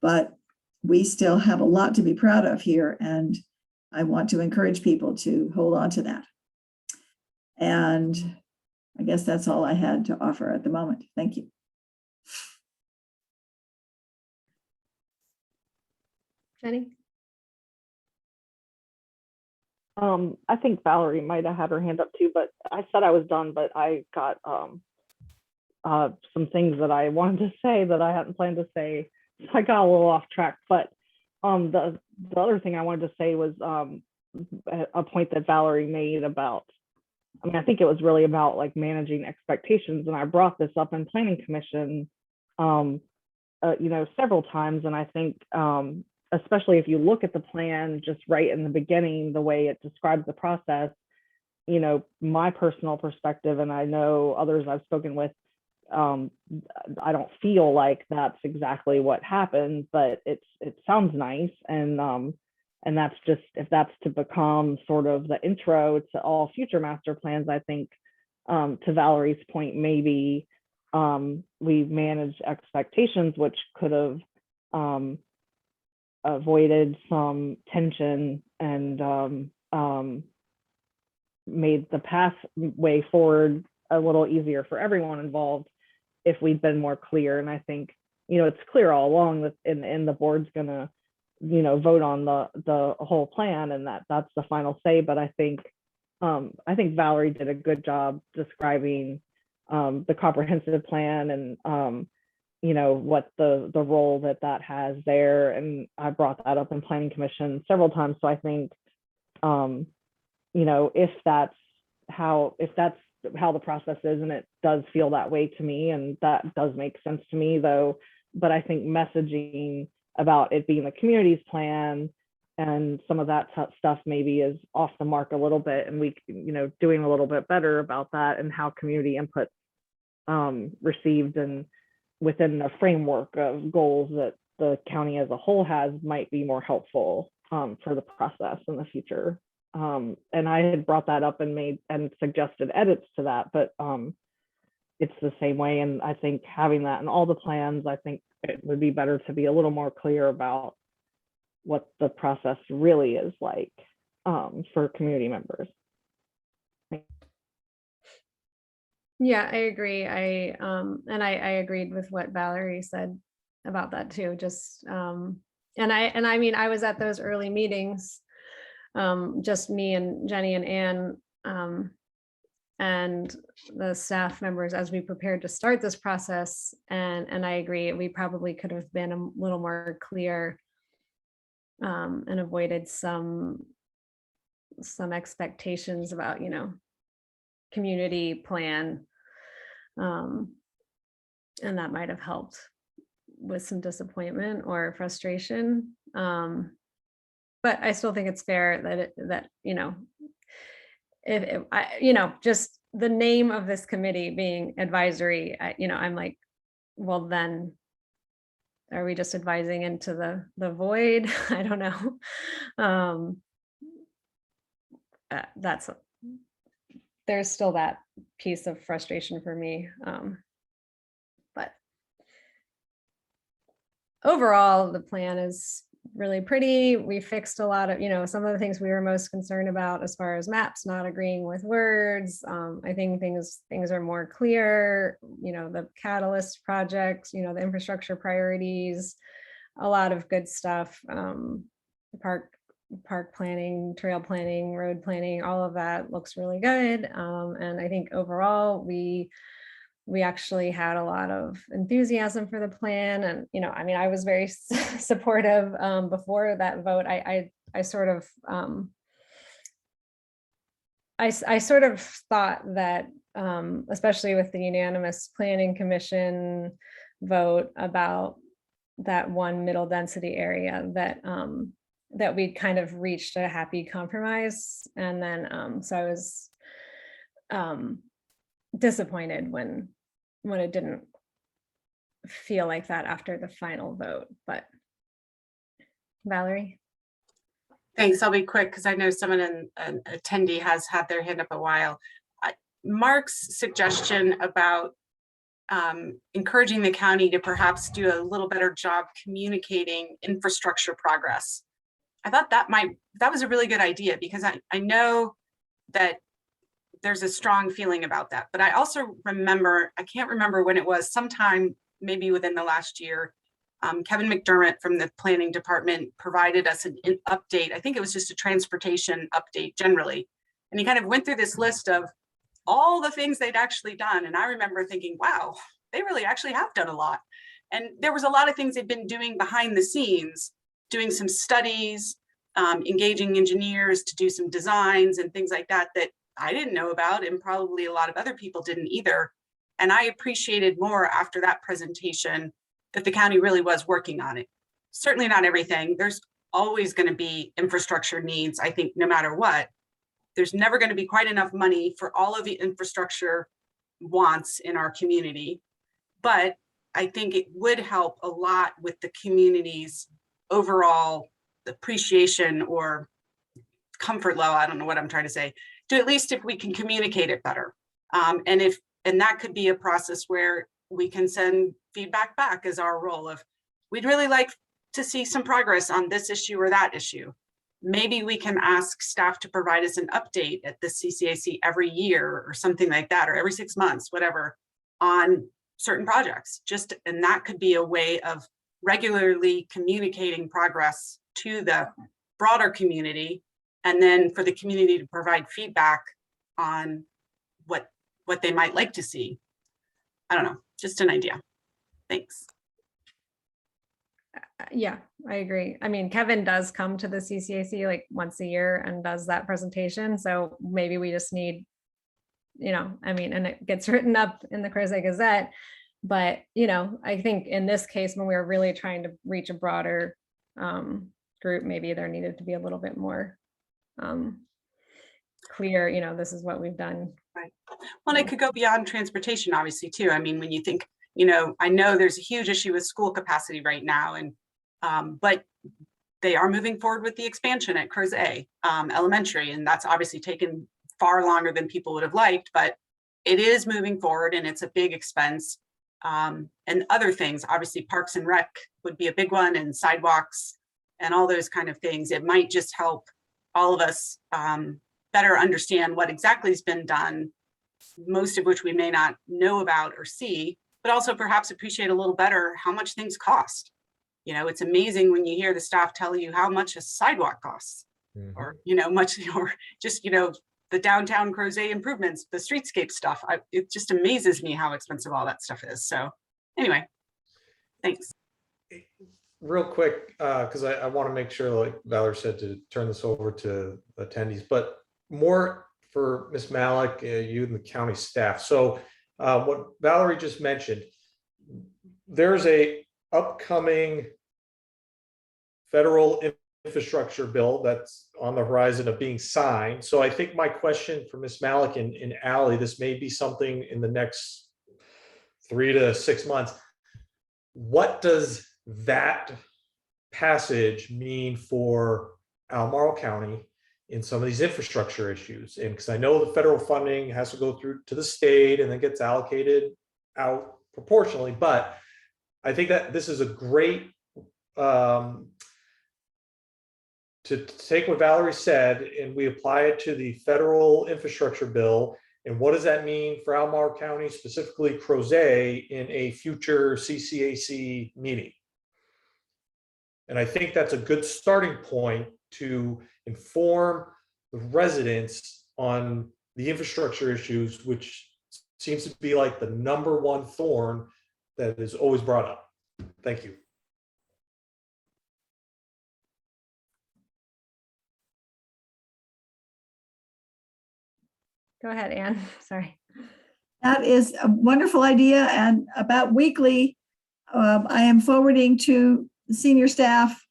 But we still have a lot to be proud of here, and I want to encourage people to hold on to that. And I guess that's all I had to offer at the moment. Thank you. Jenny? I think Valerie might have had her hand up too, but I said I was done, but I got some things that I wanted to say that I hadn't planned to say. So I got a little off track, but the other thing I wanted to say was a point that Valerie made about, I mean, I think it was really about like managing expectations. And I brought this up in Planning Commission, several times. And I think, especially if you look at the plan just right in the beginning, the way it describes the process, my personal perspective, and I know others I've spoken with, I don't feel like that's exactly what happened, but it sounds nice. And that's just, if that's to become sort of the intro to all future master plans, I think to Valerie's point, maybe we managed expectations, which could have avoided some tension and made the pathway forward a little easier for everyone involved if we'd been more clear. And I think, it's clear all along that in the board's gonna, vote on the whole plan, and that's the final say. But I think Valerie did a good job describing the comprehensive plan and what the role that has there. And I brought that up in Planning Commission several times. So I think if that's how the process is, and it does feel that way to me, and that does make sense to me though, but I think messaging about it being the community's plan and some of that stuff maybe is off the mark a little bit, and we doing a little bit better about that and how community input received and within the framework of goals that the county as a whole has might be more helpful for the process in the future. And I had brought that up and suggested edits to that, but it's the same way. And I think having that in all the plans, I think it would be better to be a little more clear about what the process really is like. for community members. Yeah, I agree. I agreed with what Valerie said about that too. Just and I mean, I was at those early meetings, just me and Jenny and Ann, and the staff members as we prepared to start this process. And I agree, we probably could have been a little more clear, and avoided some expectations about, community plan. And that might have helped with some disappointment or frustration. But I still think it's fair that just the name of this committee being advisory, I'm like, well, then are we just advising into the void? I don't know. There's still that piece of frustration for me. But overall, the plan is really pretty. We fixed a lot of, some of the things we were most concerned about as far as maps not agreeing with words. I think things are more clear, the catalyst projects, the infrastructure priorities, a lot of good stuff. Park planning, trail planning, road planning, all of that looks really good. And I think overall we actually had a lot of enthusiasm for the plan. And, I was very supportive before that vote. I sort of thought that, especially with the unanimous planning commission vote about that one middle density area, that we'd kind of reached a happy compromise. And then, so I was disappointed when it didn't feel like that after the final vote. But Valerie? Thanks. I'll be quick because I know someone an attendee has had their hand up a while. Mark's suggestion about encouraging the county to perhaps do a little better job communicating infrastructure progress. I thought that was a really good idea, because I know that there's a strong feeling about that. But I also remember, I can't remember when it was, sometime maybe within the last year, Kevin McDermott from the planning department provided us an update. I think it was just a transportation update generally. And he kind of went through this list of all the things they'd actually done. And I remember thinking, wow, they really actually have done a lot. And there was a lot of things they've been doing behind the scenes, doing some studies, engaging engineers to do some designs and things like that, that I didn't know about, and probably a lot of other people didn't either. And I appreciated more after that presentation that the county really was working on it. Certainly not everything. There's always going to be infrastructure needs, I think, no matter what. There's never going to be quite enough money for all of the infrastructure wants in our community. But I think it would help a lot with the community's overall appreciation or comfort level. I don't know what I'm trying to say. To at least if we can communicate it better. And that could be a process where we can send feedback back as our role of, we'd really like to see some progress on this issue or that issue. Maybe we can ask staff to provide us an update at the CCAC every year or something like that, or every 6 months, whatever, on certain projects. And that could be a way of regularly communicating progress to the broader community, and then for the community to provide feedback on what they might like to see. I don't know, just an idea. Thanks. Yeah, I agree. I mean, Kevin does come to the CCAC like once a year and does that presentation. So maybe we just need, and it gets written up in the Crozet Gazette. But, I think in this case, when we were really trying to reach a broader group, maybe there needed to be a little bit more clear, this is what we've done. Right. Well, it could go beyond transportation, obviously, too. I mean, when you think, I know there's a huge issue with school capacity right now, and but they are moving forward with the expansion at Crozet Elementary, and that's obviously taken far longer than people would have liked, but it is moving forward, and it's a big expense. And other things, obviously, Parks and Rec would be a big one, and sidewalks and all those kind of things. It might just help all of us better understand what exactly has been done, most of which we may not know about or see, but also perhaps appreciate a little better how much things cost. It's amazing when you hear the staff tell you how much a sidewalk costs, or, much, or just, the downtown Crozet improvements, the streetscape stuff. It just amazes me how expensive all that stuff is. So anyway, thanks. Real quick, because I want to make sure, like Valerie said, to turn this over to attendees, but more for Ms. Malik, you and the county staff. So what Valerie just mentioned, there's a upcoming federal infrastructure bill that's on the horizon of being signed. So I think my question for Ms. Malik and Ally, this may be something in the next 3 to 6 months. What does that passage mean for Albemarle County in some of these infrastructure issues? And because I know the federal funding has to go through to the state and then gets allocated out proportionally, but I think that this is a great to take what Valerie said and we apply it to the federal infrastructure bill. And what does that mean for Albemarle County, specifically Crozet, in a future CCAC meeting? And I think that's a good starting point to inform the residents on the infrastructure issues, which seems to be like the #1 thorn that is always brought up. Thank you. Go ahead, Anne. Sorry. That is a wonderful idea. And about weekly, I am forwarding to the senior staff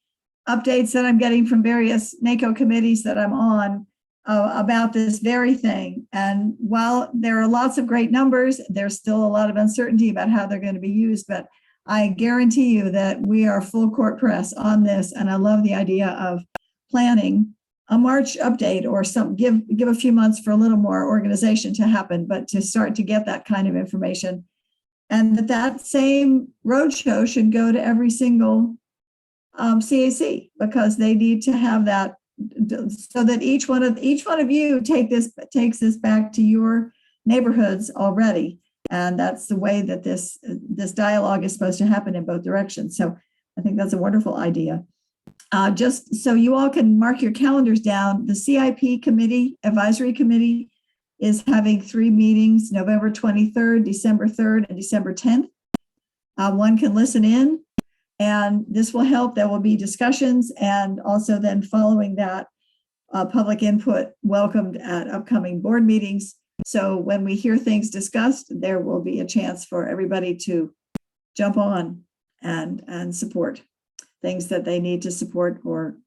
updates that I'm getting from various NACO committees that I'm on about this very thing. And while there are lots of great numbers, there's still a lot of uncertainty about how they're going to be used. But I guarantee you that we are full court press on this. And I love the idea of planning a March update or give a few months for a little more organization to happen, but to start to get that kind of information. And that same roadshow should go to every single CAC, because they need to have that, so that each one of you takes this back to your neighborhoods already. And that's the way that this dialogue is supposed to happen in both directions. So I think that's a wonderful idea. Just so you all can mark your calendars down, the CIP committee, advisory committee, is having 3 meetings, November 23rd, December 3rd, and December 10th. One can listen in, and this will help. There will be discussions, and also then following that, public input welcomed at upcoming board meetings. So when we hear things discussed, there will be a chance for everybody to jump on and support things that they need to support, or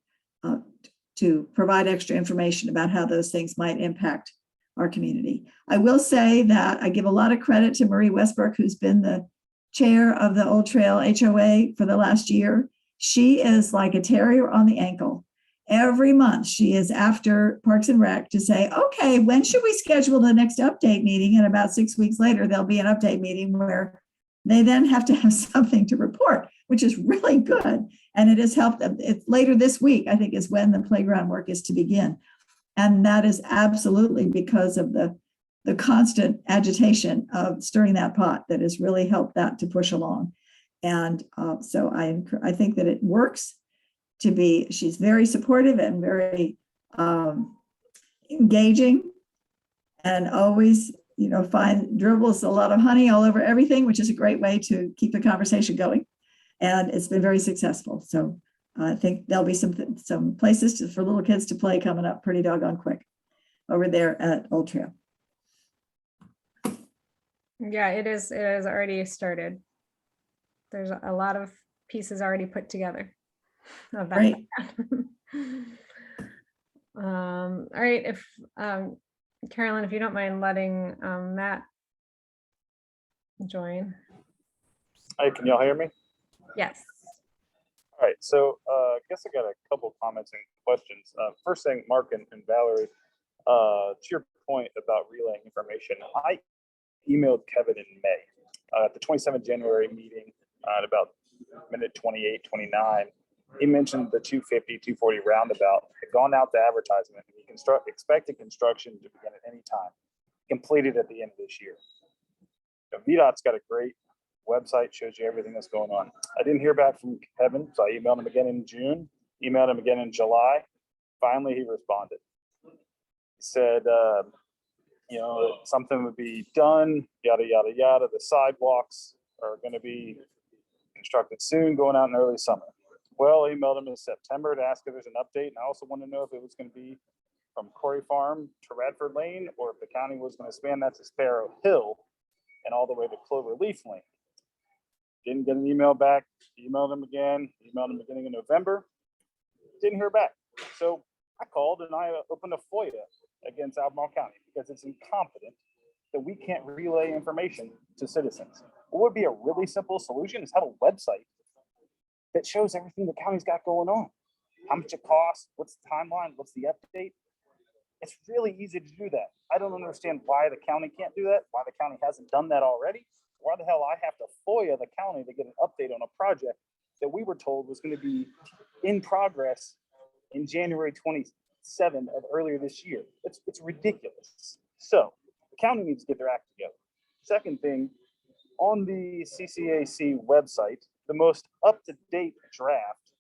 to provide extra information about how those things might impact our community. I will say that I give a lot of credit to Marie Westbrook, who's been the chair of the Old Trail HOA for the last year. She is like a terrier on the ankle. Every month she is after Parks and Rec to say, okay, when should we schedule the next update meeting? And about 6 weeks later, there'll be an update meeting where they then have to have something to report, which is really good. And it has helped them. Later this week, I think, is when the playground work is to begin. And that is absolutely because of the constant agitation of stirring that pot that has really helped that to push along. And so I think that it works to be, she's very supportive and very engaging, and always, dribbles a lot of honey all over everything, which is a great way to keep the conversation going. And it's been very successful. So I think there'll be some places for little kids to play coming up pretty doggone quick over there at Old Trail. Yeah, it is already started. There's a lot of pieces already put together of that. Great. All right, if Carolyn, if you don't mind letting Matt join. Hi, can y'all hear me? Yes. All right, so I guess I got a couple comments and questions. First thing, Mark and Valerie, to your point about relaying information, I emailed Kevin in May at the 27th January meeting at about minute 28, 29. he mentioned the 250, 240 roundabout had gone out to advertisement. And he expected construction to begin at any time, completed at the end of this year. VDOT's got a great website, shows you everything that's going on. I didn't hear back from Kevin, so I emailed him again in June, emailed him again in July. Finally, he responded. He said, something would be done, yada, yada, yada. The sidewalks are going to be constructed soon, going out in early summer. Well, I emailed him in September to ask if there's an update. And I also want to know if it was going to be from Quarry Farm to Radford Lane, or if the county was going to span that to Sparrow Hill and all the way to Cloverleaf Lane. Didn't get an email back. Emailed him again. Emailed him beginning of November. Didn't hear back. So I called and I opened a FOIA against Albemarle County because it's incompetent that we can't relay information to citizens. What would be a really simple solution is have a website that shows everything the county's got going on. How much it costs, what's the timeline, what's the update. It's really easy to do that. I don't understand why the county can't do that, why the county hasn't done that already. Why the hell I have to FOIA the county to get an update on a project that we were told was going to be in progress in January 27 of earlier this year. It's ridiculous. So the county needs to get their act together. Second thing, on the CCAC website, the most up-to-date draft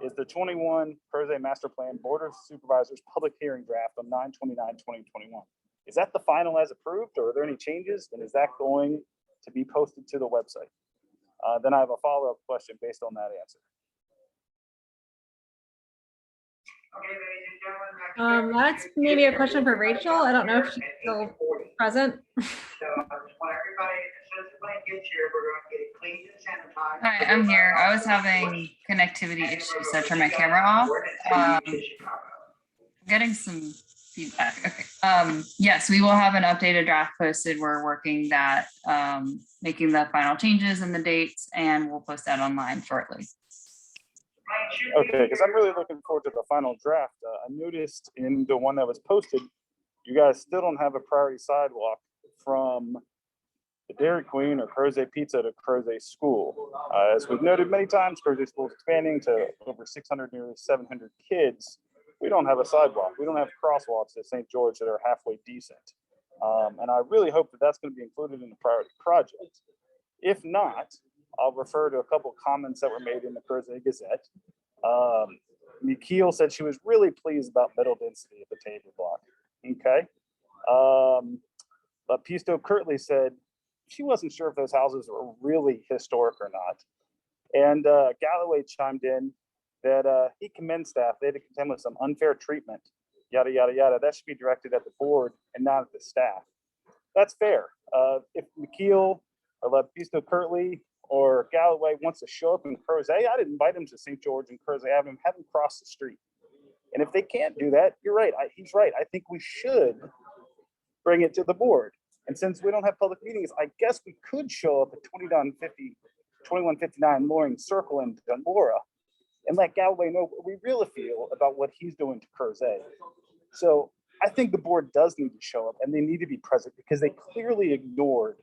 is the 21 Crozet Master Plan Board of Supervisors public hearing draft on 9/29/2021. Is that the final as approved, or are there any changes? And is that going to be posted to the website? Then I have a follow-up question based on that answer. That's maybe a question for Rachel. I don't know if she's still present. Hi, I'm here. I was having connectivity issues, so I turned my camera off. Getting some feedback. Okay. Yes, we will have an updated draft posted. We're working that, making the final changes and the dates, and we'll post that online shortly. Okay, because I'm really looking forward to the final draft. I noticed in the one that was posted, you guys still don't have a priority sidewalk from the Dairy Queen or Crozet Pizza to Crozet School. As we've noted many times, Crozet School is expanding to over 600, nearly 700 kids. We don't have a sidewalk. We don't have crosswalks at St. George that are halfway decent. And I really hope that that's going to be included in the priority project. If not, I'll refer to a couple of comments that were made in the Crozet Gazette. Nikhil said she was really pleased about middle density at the Tabor block. Okay. But Pisto Kirtley said she wasn't sure if those houses were really historic or not. And Galloway chimed in that he commend staff. They had to contend with some unfair treatment, yada, yada, yada. That should be directed at the board and not at the staff. That's fair. If Nikhil or Pisto Kirtley or Galloway wants to show up in Crozet, I'd invite him to St. George and Crozet Avenue, have him cross the street. And if they can't do that, you're right. He's right. I think we should bring it to the board. And since we don't have public meetings, I guess we could show up at 2159 Loring Circle in Dunmora and let Galloway know what we really feel about what he's doing to Crozet. So I think the board does need to show up, and they need to be present because they clearly ignored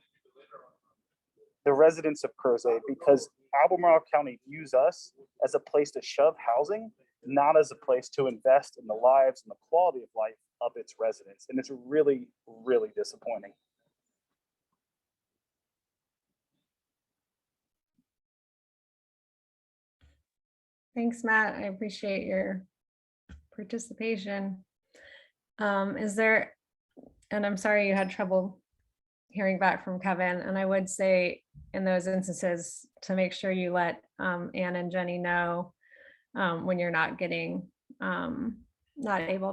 the residents of Crozet, because Albemarle County views us as a place to shove housing, not as a place to invest in the lives and the quality of life of its residents. And it's really, really disappointing. Thanks, Matt. I appreciate your participation. Is there, and I'm sorry you had trouble hearing back from Kevin, and I would say in those instances to make sure you let Ann and Jenny know when you're not able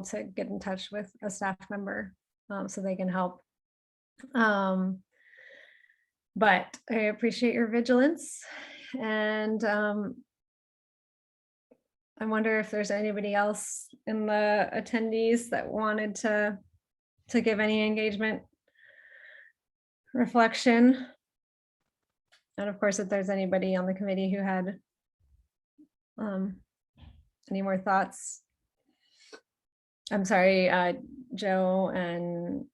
to get in touch with a staff member so they can help. But I appreciate your vigilance, and I wonder if there's anybody else in the attendees that wanted to give any engagement reflection. And of course, if there's anybody on the committee who had any more thoughts. I'm sorry, Joe and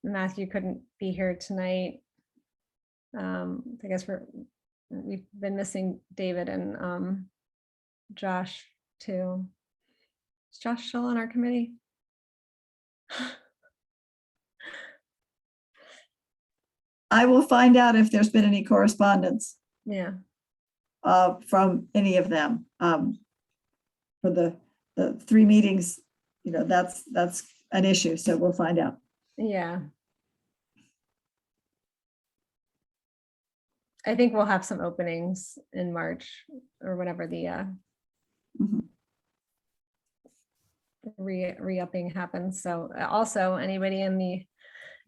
Matthew couldn't be here tonight. I guess we've been missing David and Josh too. Is Josh still on our committee? I will find out if there's been any correspondence Yeah, from any of them for the 3 meetings. You know, that's an issue, so we'll find out. yeah. I think we'll have some openings in March or whenever the Mhm. re-upping happens. So also anybody in the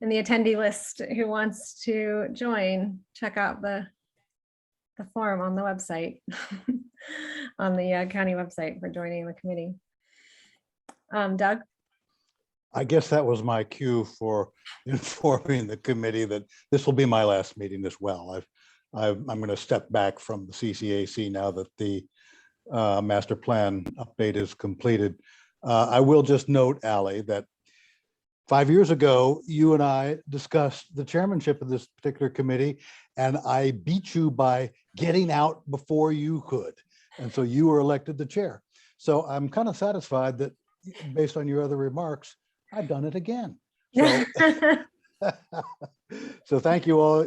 attendee list who wants to join, check out the form on the website, on the county website for joining the committee. Doug? I guess that was my cue for informing the committee that this will be my last meeting as well. I'm going to step back from the CCAC now that the master plan update is completed. I will just note, Ally, that 5 years ago, you and I discussed the chairmanship of this particular committee, and I beat you by getting out before you could. And so you were elected the chair. So I'm kind of satisfied that based on your other remarks, I've done it again. So, so thank you all,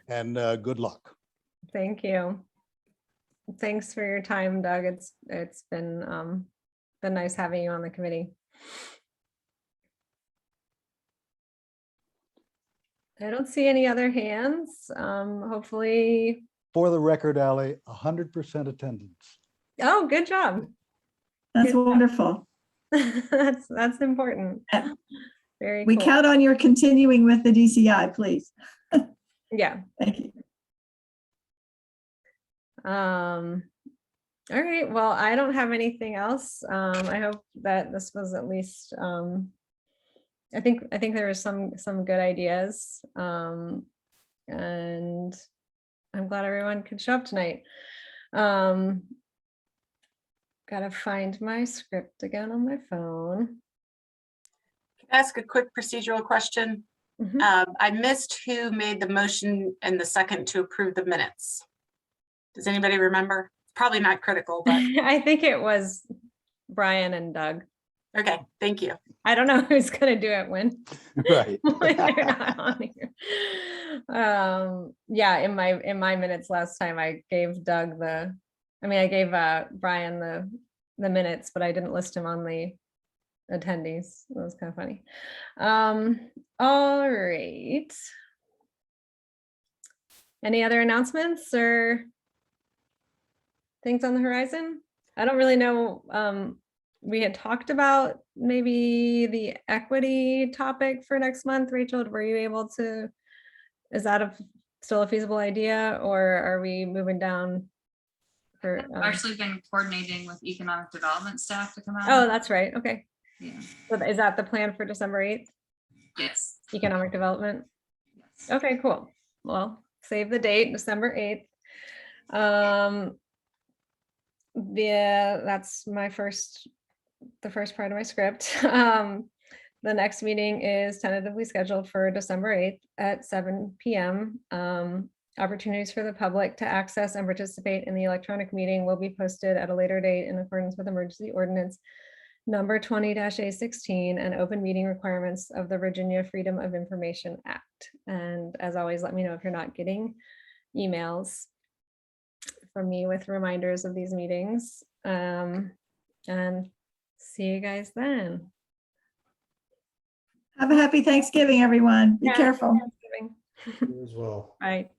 and good luck. Thank you. Thanks for your time, Doug. It's been nice having you on the committee. I don't see any other hands. Hopefully. For the record, Ally, 100% attendance. Oh, good job. That's Good job. wonderful. That's important. Very We cool. count on your continuing with the DCI, please. Yeah. Thank you. All right. Well, I don't have anything else. I hope that this was at least I think there was some good ideas. And I'm glad everyone could show up tonight. Gotta find my script again on my phone. Can I ask a quick procedural question? Mhm. I missed who made the motion and the second to approve the minutes. Does anybody remember? Probably not critical, but I think it was Brian and Doug. okay, thank you. I don't know who's gonna do it when. Right. when they're not on here. Yeah, in my minutes last time, I gave Doug I gave Brian the minutes, but I didn't list him on the attendees. That was kind of funny. All right. Any other announcements or things on the horizon? I don't really know. We had talked about maybe the equity topic for next month. Rachel, were you able to, is that still a feasible idea, or are we moving down for? I've actually been coordinating with economic development staff to come out. Oh, that's right. Okay. Yeah. So is that the plan for December 8th? Yes. Economic development? Yes. Okay, cool. Well, save the date, December 8th. Yeah, that's the first part of my script. The next meeting is tentatively scheduled for December 8th at 7 p.m. Opportunities for the public to access and participate in the electronic meeting will be posted at a later date in accordance with emergency ordinance number 20-A16 and open meeting requirements of the Virginia Freedom of Information Act. And as always, let me know if you're not getting emails from me with reminders of these meetings. And see you guys then. Have a happy Thanksgiving, everyone. Be Yeah, careful. Thanksgiving. You as well. Bye.